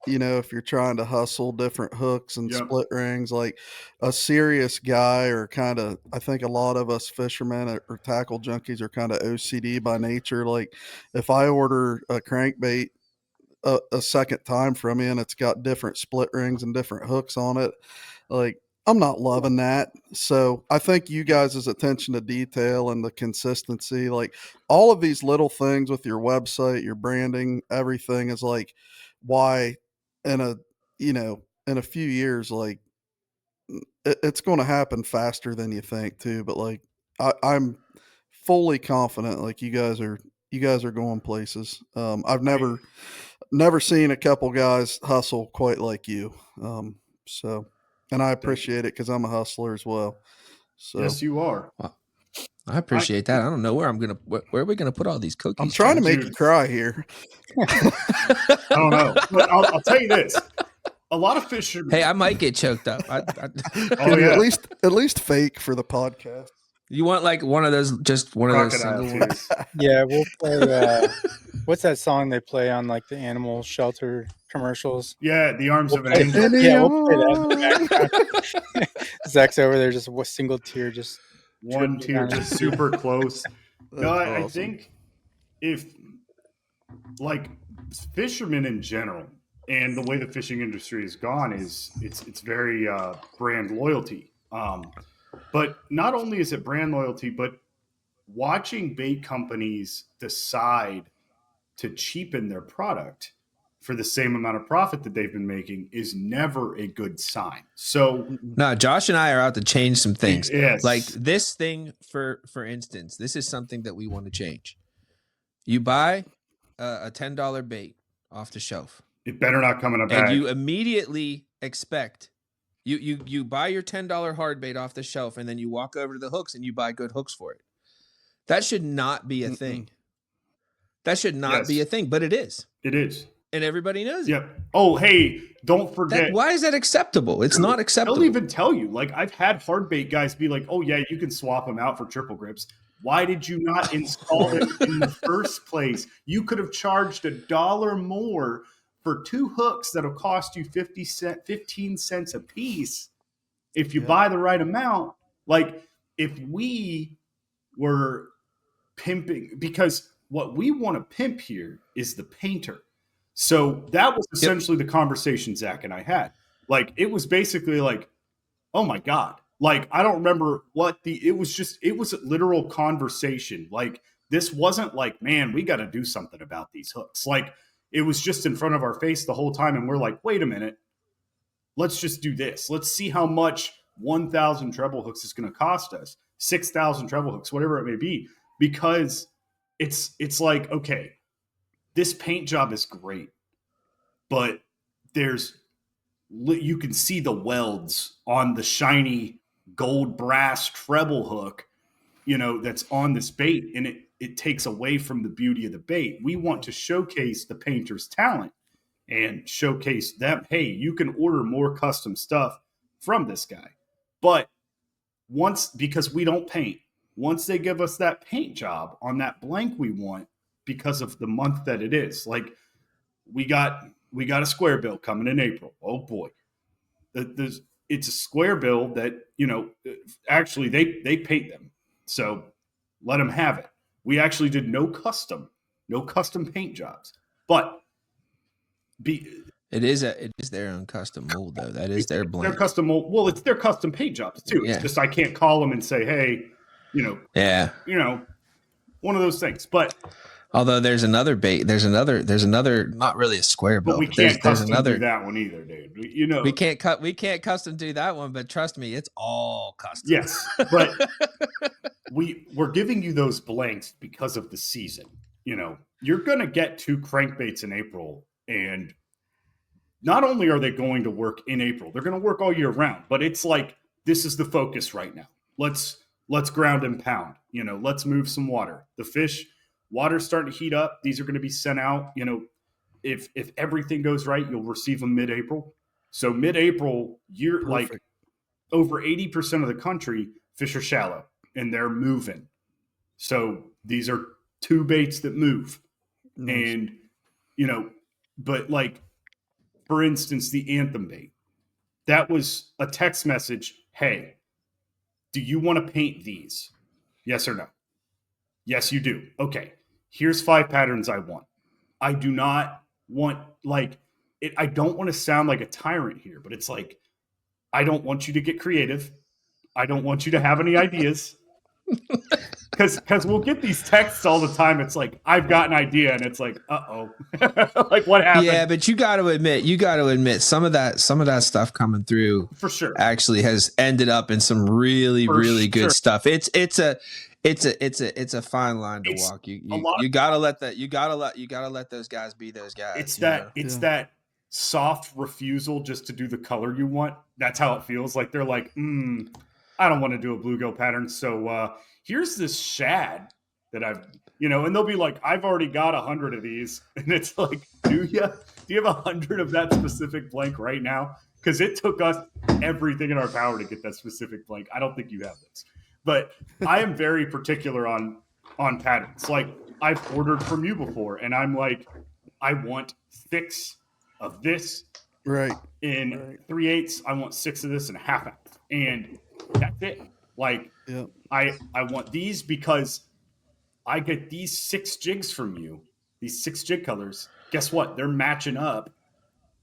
B: if you're trying to hustle different hooks and split rings, like a serious guy, or kind of, I think a lot of us fishermen or tackle junkies are kind of OCD by nature. Like if I order a crankbait a second time from you and it's got different split rings and different hooks on it, like I'm not loving that. So I think you guys' attention to detail and the consistency, like all of these little things with your website, your branding, everything is like why in a few years, like it's going to happen faster than you think too. But like I'm fully confident, like you guys are going places. I've never seen a couple guys hustle quite like you. And I appreciate it because I'm a hustler as well. So
A: yes, you are.
D: Well, I appreciate that. I don't know where are we gonna put all these cookies?
B: I'm trying to make you cry here.
A: I don't know, but I'll tell you this: a lot of fishermen.
D: Hey, I might get choked up.
B: At least fake for the podcast.
D: You want like one of those, just one
A: Crocodile
D: of those single ones?
C: Yeah, we'll play. What's that song they play on like the animal shelter commercials?
A: Yeah, the arms of an angel.
C: Yeah, we'll play that. Zach's over there, just a single tear, just
A: one tear, just super close. No, awesome. I think if like fishermen in general, and the way the fishing industry has gone is it's very brand loyalty. But not only is it brand loyalty, but watching bait companies decide to cheapen their product for the same amount of profit that they've been making is never a good sign. So
D: no, Josh and I are out to change some things.
A: Yes.
D: Like this thing, for instance, this is something that we want to change. You buy a $10 bait off the shelf.
A: It better not come in a bag.
D: And you immediately expect you buy your $10 hard bait off the shelf, and then you walk over to the hooks and you buy good hooks for it. That should not be a thing. That should not be a thing, but it is.
A: It is.
D: And everybody knows it.
A: Yep. Oh, hey, don't forget.
D: Why is that acceptable? It's not acceptable.
A: They'll even tell you. Like, I've had hard bait guys be like, oh, yeah, you can swap them out for triple grips. Why did you not install them in the first place? You could have charged $1 more for 2 hooks that'll cost you 15 cents a piece if you buy the right amount. Like, if we were pimping, because what we want to pimp here is the painter. So that was essentially the conversation Zach and I had. Like, it was basically like, oh my God. Like, I don't remember it was a literal conversation. Like, this wasn't like, man, we got to do something about these hooks. Like, it was just in front of our face the whole time. And we're like, wait a minute, let's just do this. Let's see how much 1,000 treble hooks is going to cost us, 6,000 treble hooks, whatever it may be, because it's like, okay, this paint job is great, but you can see the welds on the shiny gold brass treble hook, that's on this bait, and it takes away from the beauty of the bait. We want to showcase the painter's talent and showcase them. Hey, you can order more custom stuff from this guy. But because we don't paint, once they give us that paint job on that blank we want, because of the month that it is, like we got a square bill coming in April. Oh boy. It's a square bill that, actually they paint them. So let them have it. We actually did no custom paint jobs, but
D: it is their own custom mold though. That is their blank.
A: Their custom mold. Well, it's their custom paint jobs too. It's just I can't call them and say, hey, one of those things. But
D: although there's another bait, there's another not really a square bill.
A: But we can't custom do that one either, dude.
D: We can't custom do that one. But trust me, it's all custom.
A: Yes, but we're giving you those blanks because of the season. You're going to get 2 crankbaits in April, and not only are they going to work in April, they're going to work all year round. But it's like, this is the focus right now. Let's ground and pound. Let's move some water. The water's starting to heat up. These are going to be sent out. If everything goes right, you'll receive them mid-April. So mid-April, you're like over 80% of the country, fish are shallow and they're moving. So these are 2 baits that move. Nice. And, but like, for instance, the Anthem bait, that was a text message. Hey, do you want to paint these? Yes or no? Yes, you do. Okay. Here's 5 patterns I want. I do not want I don't want to sound like a tyrant here, but it's like, I don't want you to get creative. I don't want you to have any ideas. Because we'll get these texts all the time. It's like, I've got an idea, and it's like, uh-oh. Like, what happened?
D: Yeah, but you got to admit some of that stuff coming through
A: for sure
D: actually has ended up in some really good stuff. It's a fine line to walk. You gotta let those guys be those guys.
A: It's that soft refusal just to do the color you want. That's how it feels. Like they're like, I don't want to do a bluegill pattern. So here's this shad that I've, and they'll be like, I've already got 100 of these. And it's like, do you have 100 of that specific blank right now? Because it took us everything in our power to get that specific blank. I don't think you have this. But I am very particular on patterns. Like, I've ordered from you before, and I'm like, I want 6 of this.
B: Right.
A: In 3/8, I want 6 of this and a half ounce. And that's it. Like, I want these because I get these 6 jigs from you, these 6 jig colors. Guess what? They're matching up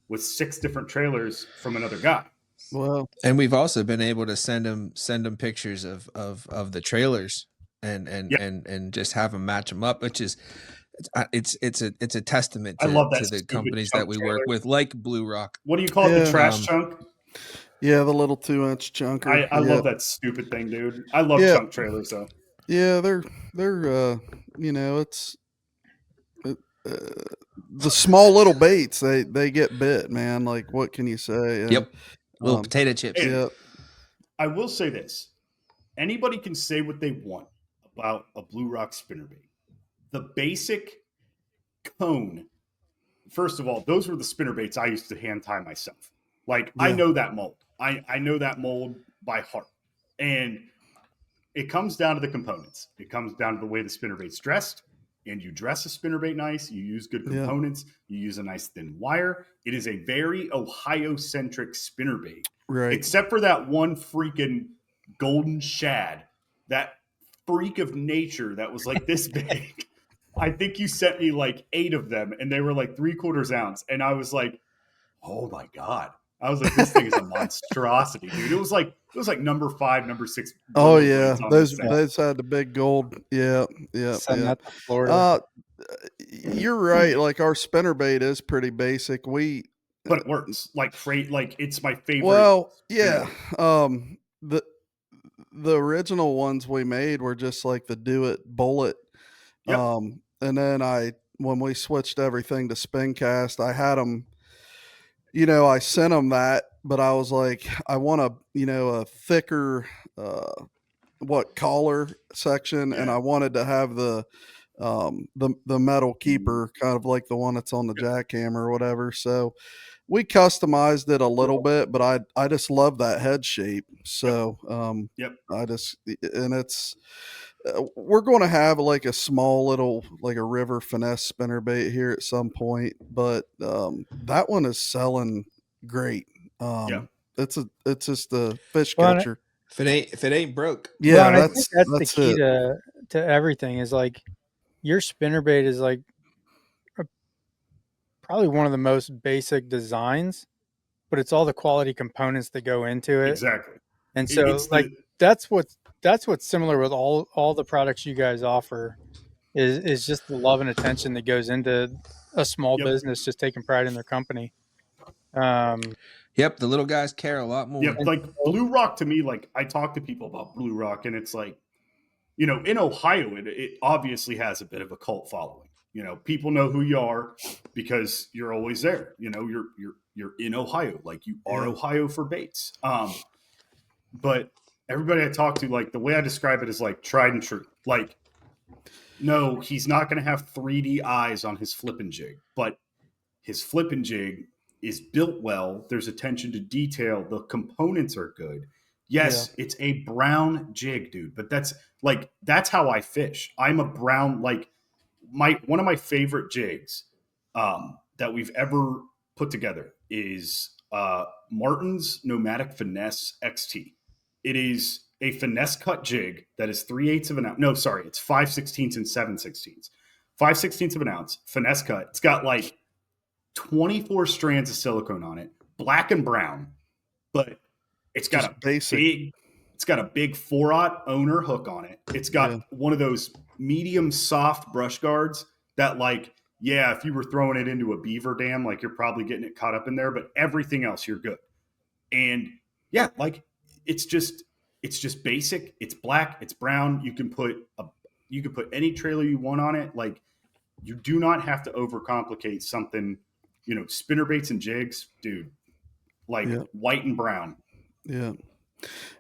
A: with 6 different trailers from another guy.
B: Well,
D: and we've also been able to send them pictures of the trailers and just have them match them up, which is it's a testament to the companies that we work with, like Blue Rock.
A: What do you call it? The trash chunk?
B: Yeah, the little 2-inch chunker.
A: I love that stupid thing, dude. I love chunk trailers though.
B: Yeah, they're it's the small little baits, they get bit, man. Like, what can you say? And,
D: little potato chips.
B: Yep.
A: I will say this. Anybody can say what they want about a Blue Rock spinnerbait. The basic cone, first of all, those were the spinnerbaits I used to hand tie myself. Like, I know that mold. I know that mold by heart. And it comes down to the components. It comes down to the way the spinnerbait's dressed. And you dress a spinnerbait nice. You use good components. You use a nice thin wire. It is a very Ohio-centric spinnerbait.
B: Right.
A: Except for that one freaking golden shad that freak of nature that was like this big. I think you sent me like 8 of them, and they were like 3/4 ounce, and I was like, oh my god. I was like, this thing is a monstrosity, dude. It was like number 5, number 6.
B: Oh yeah,
A: on
B: those
A: this
B: those had the big gold. Yeah.
C: Send that to Florida.
B: You're right. Like our spinnerbait is pretty basic.
A: But it works like freight. Like it's my favorite.
B: Well, yeah. The original ones we made were just like the Do It bullet.
A: Yep.
B: And then when we switched everything to Spincast, I had them. I sent them that, but I was like, I want a thicker collar section, and I wanted to have the metal keeper, kind of like the one that's on the jackhammer or whatever. So we customized it a little bit, but I just love that head shape. So we're going to have like a small little, like a river finesse spinnerbait here at some point, but that one is selling great. It's just a fish catcher.
D: If it ain't broke.
B: Yeah,
C: I think that's the key to everything is like your spinnerbait is like probably one of the most basic designs, but it's all the quality components that go into it.
A: Exactly.
C: And so that's what's similar with all the products you guys offer is just the love and attention that goes into a small business just taking pride in their company.
D: Yep, the little guys care a lot more.
A: Yeah, like Blue Rock to me, like I talk to people about Blue Rock, and it's like, in Ohio, it obviously has a bit of a cult following. People know who you are because you're always there. You're in Ohio, like you are Ohio for baits. But everybody I talk to, like the way I describe it is like tried and true. Like, no, he's not going to have 3D eyes on his flipping jig, but his flipping jig is built well. There's attention to detail. The components are good. Yes, it's a brown jig, dude, but that's how I fish. I'm a brown, like one of my favorite jigs that we've ever put together is Martin's Nomadic Finesse XT. It is a finesse cut jig that is 3/8 of an ounce. No, sorry, it's 5/16 and 7/16. 5/16 of an ounce, finesse cut. It's got like 24 strands of silicone on it, black and brown, but it's got a big 4/0 owner hook on it. It's got one of those medium soft brush guards that, like, if you were throwing it into a beaver dam, like you're probably getting it caught up in there, but everything else you're good. And like it's just basic. It's black, it's brown. You can put any trailer you want on it. Like, you do not have to overcomplicate something. Spinnerbaits and jigs, dude, like white and brown.
B: Yeah.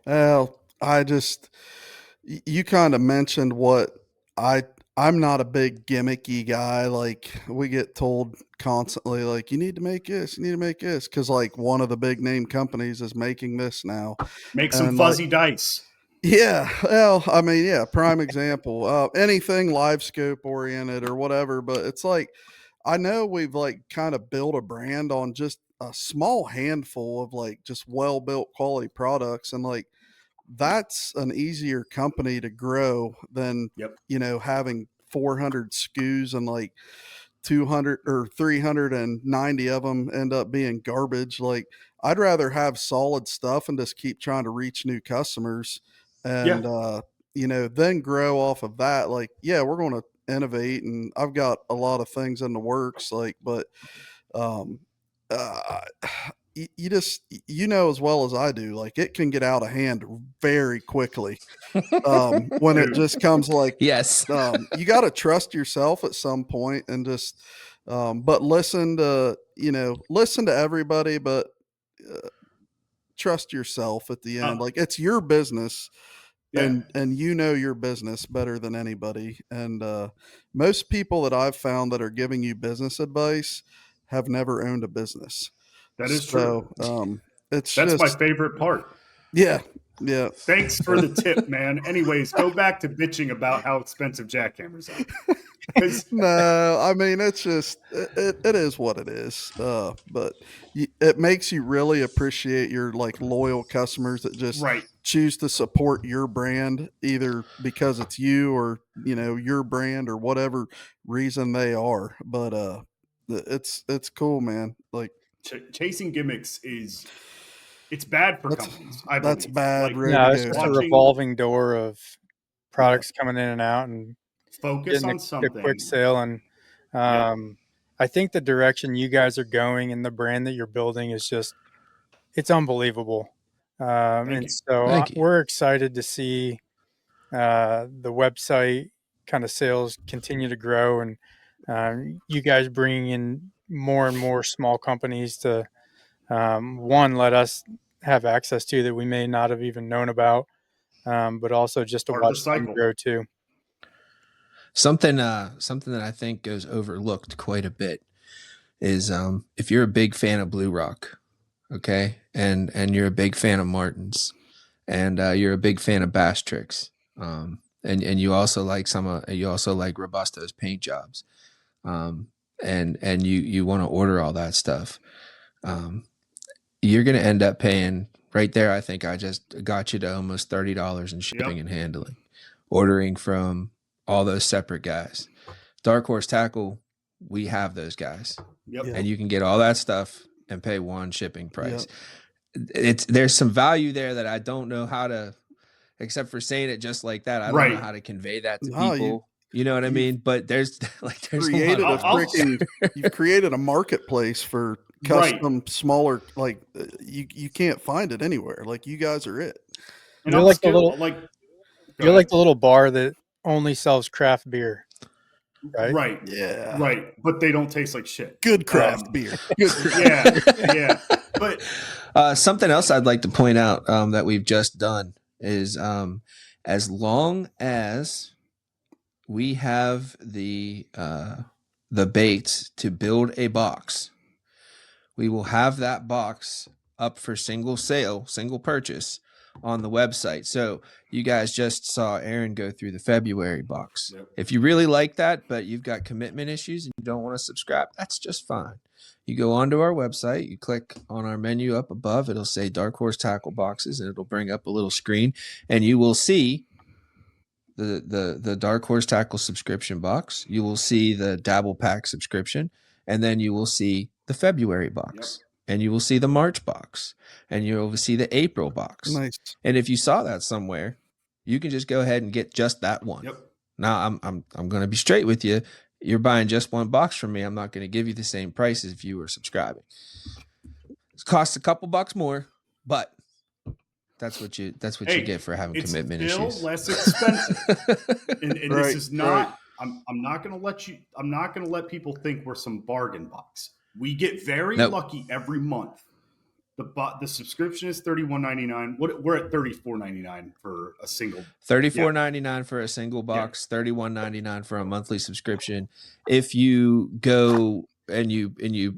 B: Well, you kind of mentioned what I'm not a big gimmicky guy. Like, we get told constantly, like, you need to make this, because like one of the big name companies is making this now.
A: Make some fuzzy dice.
B: Yeah. Well, I mean, prime example. Anything live scope oriented or whatever, but it's like, I know we've like kind of built a brand on just a small handful of like just well built quality products, and like that's an easier company to grow than having 400 SKUs and like 200 or 390 of them end up being garbage. Like, I'd rather have solid stuff and just keep trying to reach new customers and then grow off of that. Like, we're going to innovate, and I've got a lot of things in the works, like, but you just as well as I do, like, it can get out of hand very quickly when it just comes like you got to trust yourself at some point and just but listen to everybody, but trust yourself at the end. Like, it's your business. And your business better than anybody. And most people that I've found that are giving you business advice have never owned a business.
A: That is true.
B: That's
A: my favorite part.
B: Yeah. Yeah.
A: Thanks for the tip, man. Anyways, go back to bitching about how expensive jackhammers are.
B: No, I mean, it's just it is what it is. But it makes you really appreciate your like loyal customers that just
A: right.
B: choose to support your brand either because it's you or your brand or whatever reason they are. But it's cool, man. Like
A: chasing gimmicks it's bad for companies. I believe
B: that's bad
A: like
C: No, it's just a revolving door of products coming in and out and
A: focus
C: getting
A: on something.
C: a quick sale. And I think the direction you guys are going and the brand that you're building is just, it's unbelievable. And so we're excited to see the website kind of sales continue to grow, and you guys bringing in more and more small companies to one, let us have access to that we may not have even known about, but also just to watch them grow too.
D: Something that I think goes overlooked quite a bit is if you're a big fan of Blue Rock, okay, and you're a big fan of Martin's, and you're a big fan of Bass Tricks, and you also like Robusto's paint jobs, and you want to order all that stuff, you're going to end up paying right there. I think I just got you to almost $30 in shipping and handling, ordering from all those separate guys. Dark Horse Tackle, we have those guys, and you can get all that stuff and pay one shipping price. There's some value there that I don't know how to, except for saying it just like that. I don't know how to convey that to people. You know what I mean? But there's
B: created a freaking you've created a marketplace for custom smaller, like you can't find it anywhere. Like you guys are it.
C: And you're like you're like the little bar that only sells craft beer. Right.
B: Yeah.
A: Right. But they don't taste like shit.
B: Good craft beer. Good craft.
A: Yeah. But
D: something else I'd like to point out that we've just done is as long as we have the baits to build a box, we will have that box up for single sale, single purchase on the website. So you guys just saw Aaron go through the February box. If you really like that, but you've got commitment issues and you don't want to subscribe, that's just fine. You go onto our website, you click on our menu up above, it'll say Dark Horse Tackle Boxes, and it'll bring up a little screen, and you will see the Dark Horse Tackle subscription box. You will see the Dabble Pack subscription, and then you will see the February box, and you will see the March box, and you will see the April box.
B: Nice.
D: And if you saw that somewhere, you can just go ahead and get just that one. Now I'm going to be straight with you. You're buying just one box from me. I'm not going to give you the same price as if you were subscribing. It costs a couple bucks more, but that's what you get for having commitment issues.
A: It's still less expensive. and this is not. I'm not going to let people think we're some bargain box. We get very lucky every month. The subscription is $31.99. We're at $34.99 for a single.
D: $34.99 for a single box. $31.99 for a monthly subscription. If you go and you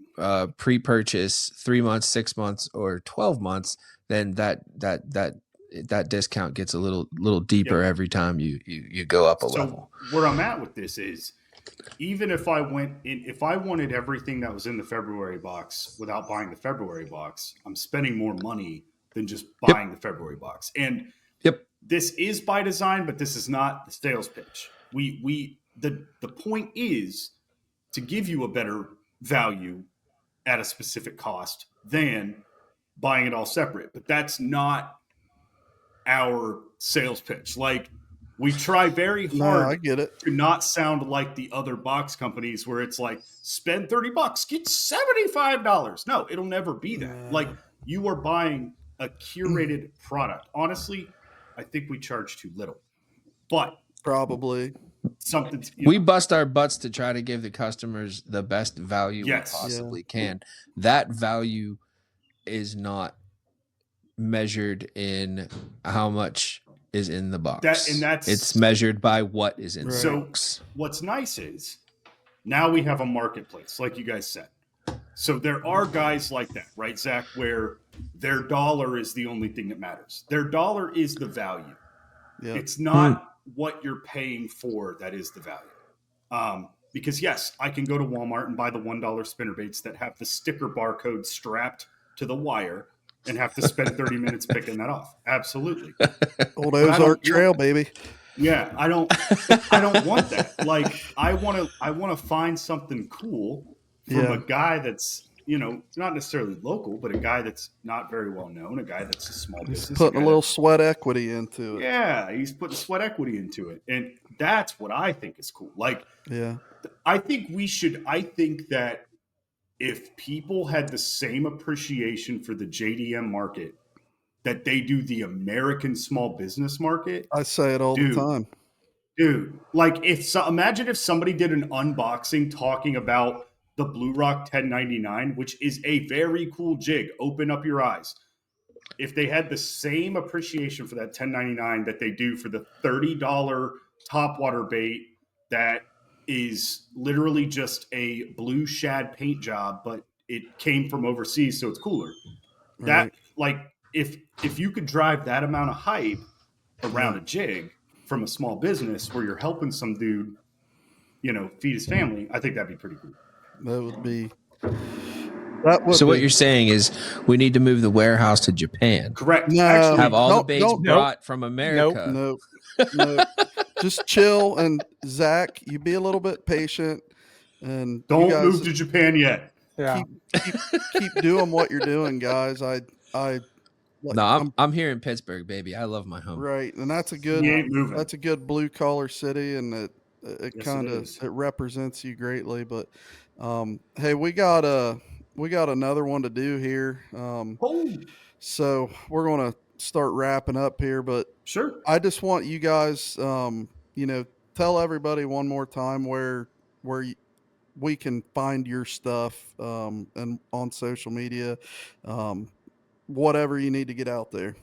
D: pre-purchase 3 months, 6 months, or 12 months, then that discount gets a little deeper every time you go up a level.
A: Where I'm at with this is, even if I wanted everything that was in the February box without buying the February box, I'm spending more money than just buying the February box. And this is by design, but this is not the sales pitch. The point is to give you a better value at a specific cost than buying it all separate. But that's not our sales pitch. Like, we try very hard to not sound like the other box companies where it's like, spend $30, get $75. No, it'll never be that. Like, you are buying a curated product. Honestly, I think we charge too little. But
B: probably
A: something
D: we bust our butts to try to give the customers the best value we possibly can. That value is not measured in how much is in the box. It's measured by what is in the box.
A: What's nice is now we have a marketplace, like you guys said. So there are guys like that, right, Zach, where their dollar is the only thing that matters. Their dollar is the value. Yep. It's not what you're paying for that is the value. Because, yes, I can go to Walmart and buy the $1 spinnerbaits that have the sticker barcode strapped to the wire and have to spend 30 minutes picking that off. Absolutely.
B: Old Ozark Trail, baby.
A: Yeah, I don't want that. Like, I want to find something cool from a guy that's, not necessarily local, but a guy that's not very well known, a guy that's a small business.
B: He's putting a little sweat equity into it.
A: Yeah, he's putting sweat equity into it. And that's what I think is cool. Like, I think that if people had the same appreciation for the JDM market that they do the American small business market.
B: I say it all the time.
A: Dude, like imagine if somebody did an unboxing talking about the Blue Rock 1099, which is a very cool jig. Open up your eyes. If they had the same appreciation for that 1099 that they do for the $30 topwater bait that is literally just a blue shad paint job, but it came from overseas, so it's cooler. That like if you could drive that amount of hype around a jig from a small business where you're helping some dude, feed his family, I think that'd be pretty cool.
B: That would be.
D: So what you're saying is we need to move the warehouse to Japan.
A: Correct.
B: No,
A: actually,
D: have all the baits brought from America.
B: Nope. Just chill, and Zach, you be a little bit patient, and
A: don't move to Japan yet.
C: Yeah.
B: Keep doing what you're doing, guys.
D: I'm here in Pittsburgh, baby. I love my home.
B: Right, and that's a good blue collar city, and it represents you greatly. But hey, we got another one to do here. So we're gonna start wrapping up here, but
A: sure.
B: I just want you guys, tell everybody one more time where we can find your stuff and on social media, whatever you need to get out there.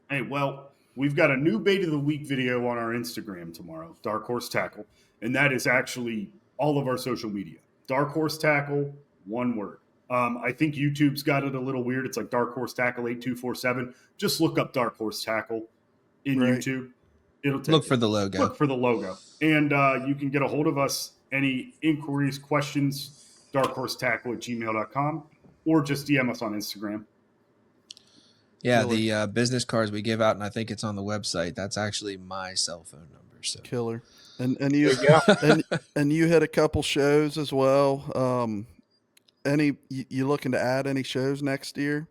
A: Hey, well, we've got a new bait of the week video on our Instagram tomorrow, Dark Horse Tackle, and that is actually all of our social media. Dark Horse Tackle, one word. I think YouTube's got it a little weird. It's like Dark Horse Tackle 8247. Just look up Dark Horse Tackle in YouTube. It'll
D: look for the logo.
A: Look for the logo. And you can get a hold of us. Any inquiries, questions, darkhorsetackle@gmail.com, or just DM us on Instagram.
D: Yeah, the business cards we give out, and I think it's on the website. That's actually my cell phone number. So
B: killer. And you and you had a couple shows as well. You looking to add any shows next year?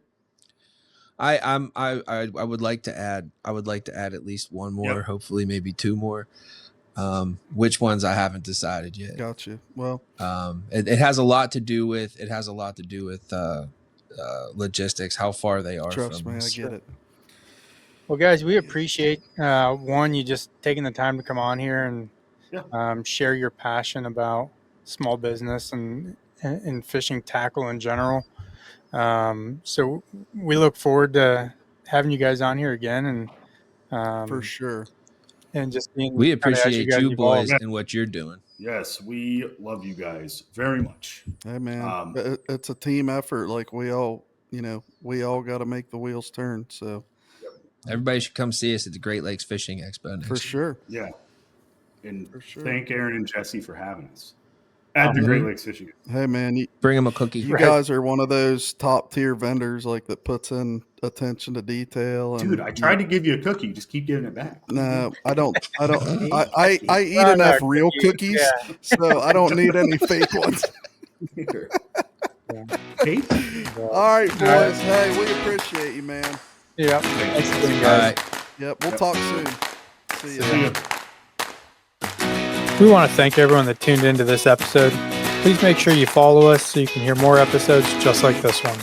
D: I would like to add. I would like to add at least one more. Hopefully, maybe two more. Which ones I haven't decided yet.
B: Gotcha. Well,
D: it has a lot to do with logistics, how far they are.
B: Trust me, I get it.
C: Well, guys, we appreciate you just taking the time to come on here and share your passion about small business and fishing tackle in general. So we look forward to having you guys on here again, and
B: for sure.
C: And just
D: we appreciate you boys and what you're doing.
A: Yes, we love you guys very much.
B: Hey man, it's a team effort. Like we all got to make the wheels turn. So
D: everybody should come see us at the Great Lakes Fishing Expo next
B: year. Sure.
A: Yeah, and thank Aaron and Jesse for having us at the Great Lakes Fishing Expo.
B: Hey man,
D: bring them a cookie.
B: You guys are one of those top tier vendors that puts in attention to detail. And,
A: dude, I tried to give you a cookie. Just keep giving it back.
B: No, I don't. I eat enough real cookies, so I don't need any fake ones. All right, boys. Hey, we appreciate you, man.
C: Yeah.
D: Thanks for being guys.
B: Yep. We'll talk soon. See you.
C: We want to thank everyone that tuned into this episode. Please make sure you follow us so you can hear more episodes just like this one.